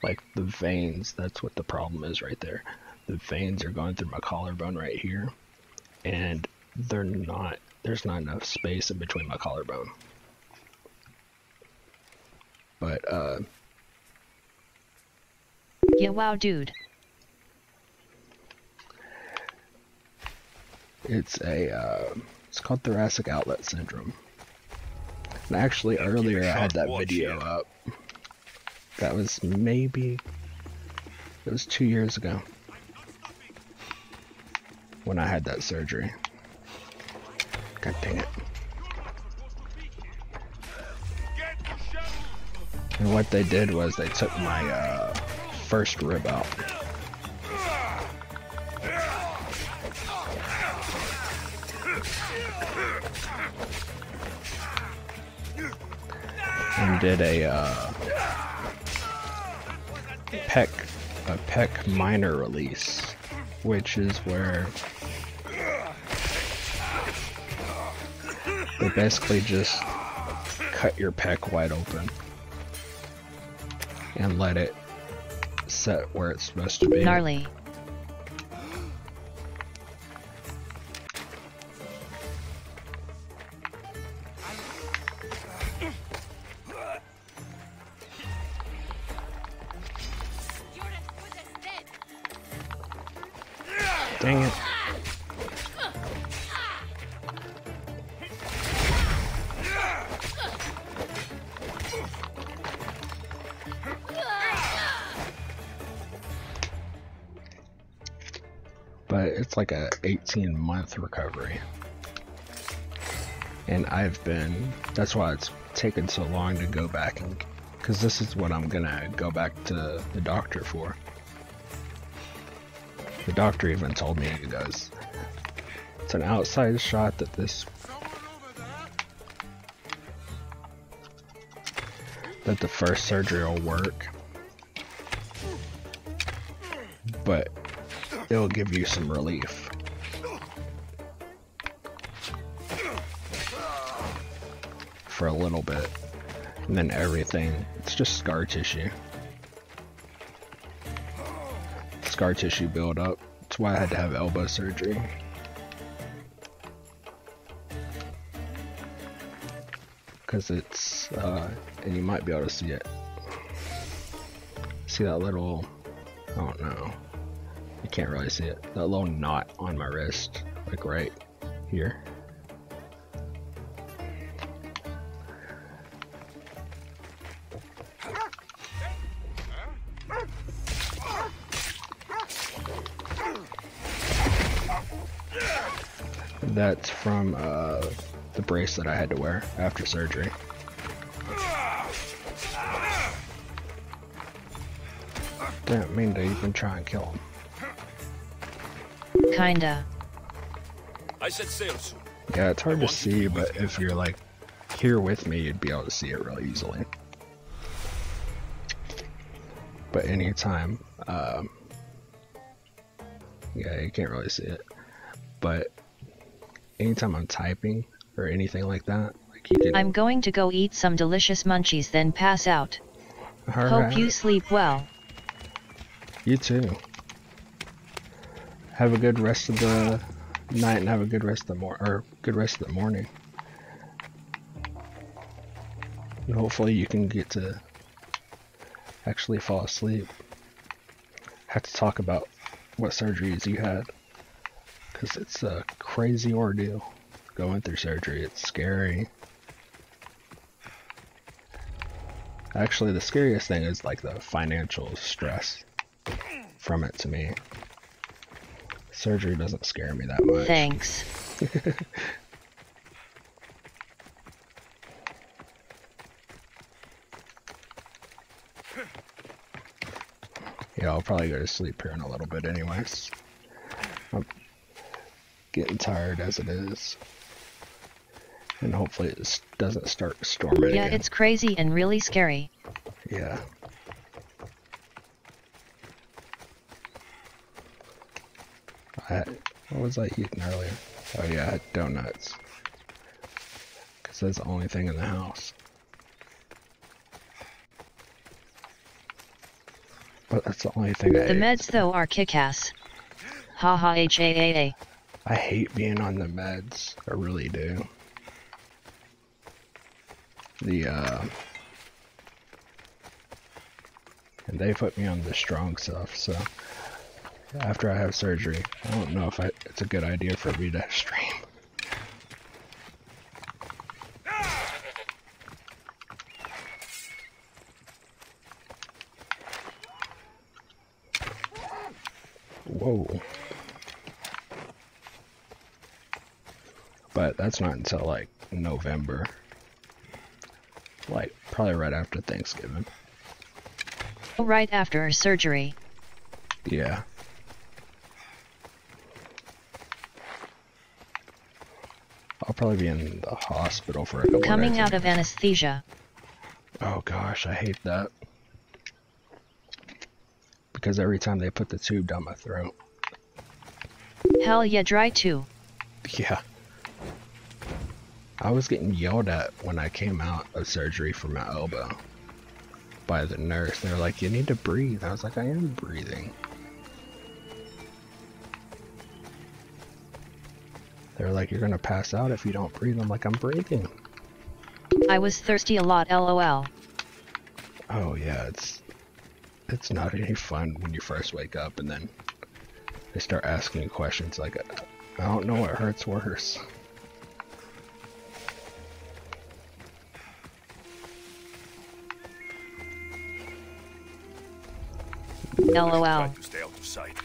Like the veins, that's what the problem is right there. The veins are going through my collarbone right here, and there's not enough space in between my collarbone. But Yeah, wow, dude. it's called thoracic outlet syndrome. And actually earlier I had that video up. That was it was 2 years ago when I had that surgery. God dang it. Get to And what they did was they took my first rib out. And did a pec minor release, which is where they basically just cut your pec wide open and let it set where it's supposed to be. Gnarly. Dang it. But it's like a 18-month recovery. And that's why it's taken so long to go back, and because this is what I'm gonna go back to the doctor for. The doctor even told me, he goes, it's an outside shot that the first surgery will work, but it'll give you some relief. For a little bit, and then everything, it's just scar tissue. Scar tissue build up. That's why I had to have elbow surgery. Because it's, and you might be able to see it. See that little, I don't know. You can't really see it. That little knot on my wrist, like right here. That's from the brace that I had to wear after surgery. Didn't mean to even try and kill him. Kinda. I said sail soon. Yeah, it's hard to see, but if you're like here with me, you'd be able to see it really easily. But anytime, yeah, you can't really see it. But anytime I'm typing or anything like that, like you can. I'm going to go eat some delicious munchies, then pass out. All Hope right. you sleep well. You too. Have a good rest of the night and have a good rest of the morning. And hopefully you can get to actually fall asleep. Have to talk about what surgeries you had, because it's a crazy ordeal going through surgery. It's scary. Actually, the scariest thing is like the financial stress from it to me. Surgery doesn't scare me that much. Thanks. Yeah, I'll probably go to sleep here in a little bit anyways. I'm getting tired as it is. And hopefully it doesn't start storming Yeah, again. it's crazy and really scary. Yeah. What was I eating earlier? Oh yeah, I had donuts. Because that's the only thing in the house. But that's the only thing I ate. The meds though are kick-ass. Haha HAAA. I hate being on the meds. I really do. And they put me on the strong stuff, so after I have surgery, I don't know if it's a good idea for me to stream. Whoa. But that's not until like November. Like, probably right after Thanksgiving. Right after surgery. Yeah. I'll probably be in the hospital for a couple Coming days. out of anesthesia. Oh gosh, I hate that. Because every time they put the tube down my throat. Hell yeah, dry too. Yeah. I was getting yelled at when I came out of surgery for my elbow by the nurse. They were like, you need to breathe. I was like, I am breathing. They're like, you're gonna pass out if you don't breathe. I'm like, I'm breathing. I was thirsty a lot, lol. Oh yeah, it's not any fun when you first wake up and then they start asking you questions like, I don't know what hurts worse. LOL. Try to stay out of sight.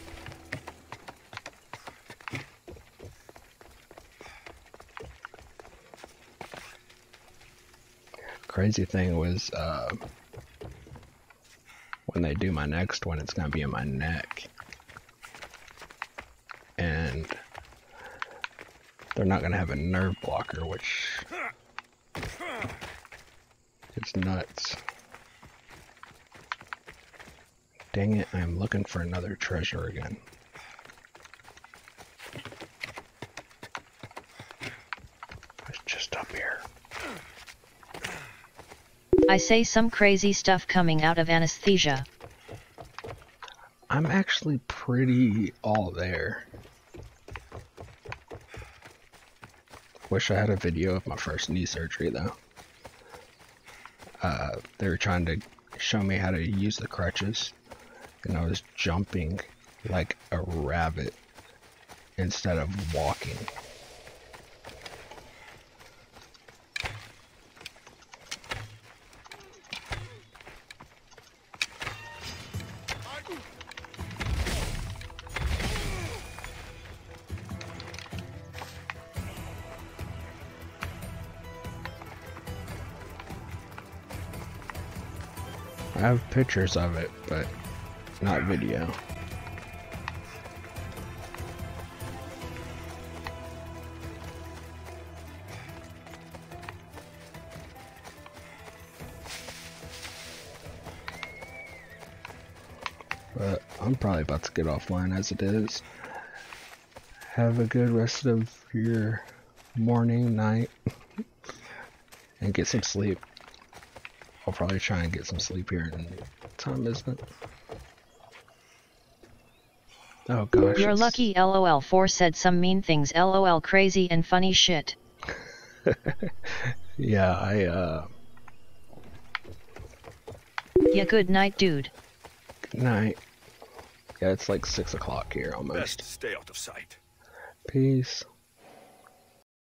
Crazy thing was, when they do my next one, it's gonna be in my neck. And they're not gonna have a nerve blocker, which is nuts. Dang it, I'm looking for another treasure again. It's just up here. I say some crazy stuff coming out of anesthesia. I'm actually pretty all there. Wish I had a video of my first knee surgery though. They were trying to show me how to use the crutches, and I was jumping like a rabbit instead of walking. I have pictures of it, but not video. But I'm probably about to get offline as it is. Have a good rest of your morning, night, and get some sleep. I'll probably try and get some sleep here in time, isn't it? Oh gosh. You're lucky, lol. 4 said some mean things, lol. Crazy and funny shit. Yeah, Yeah, good night, dude. good night. Yeah, it's like 6 o'clock here Best almost. stay out of sight. Peace.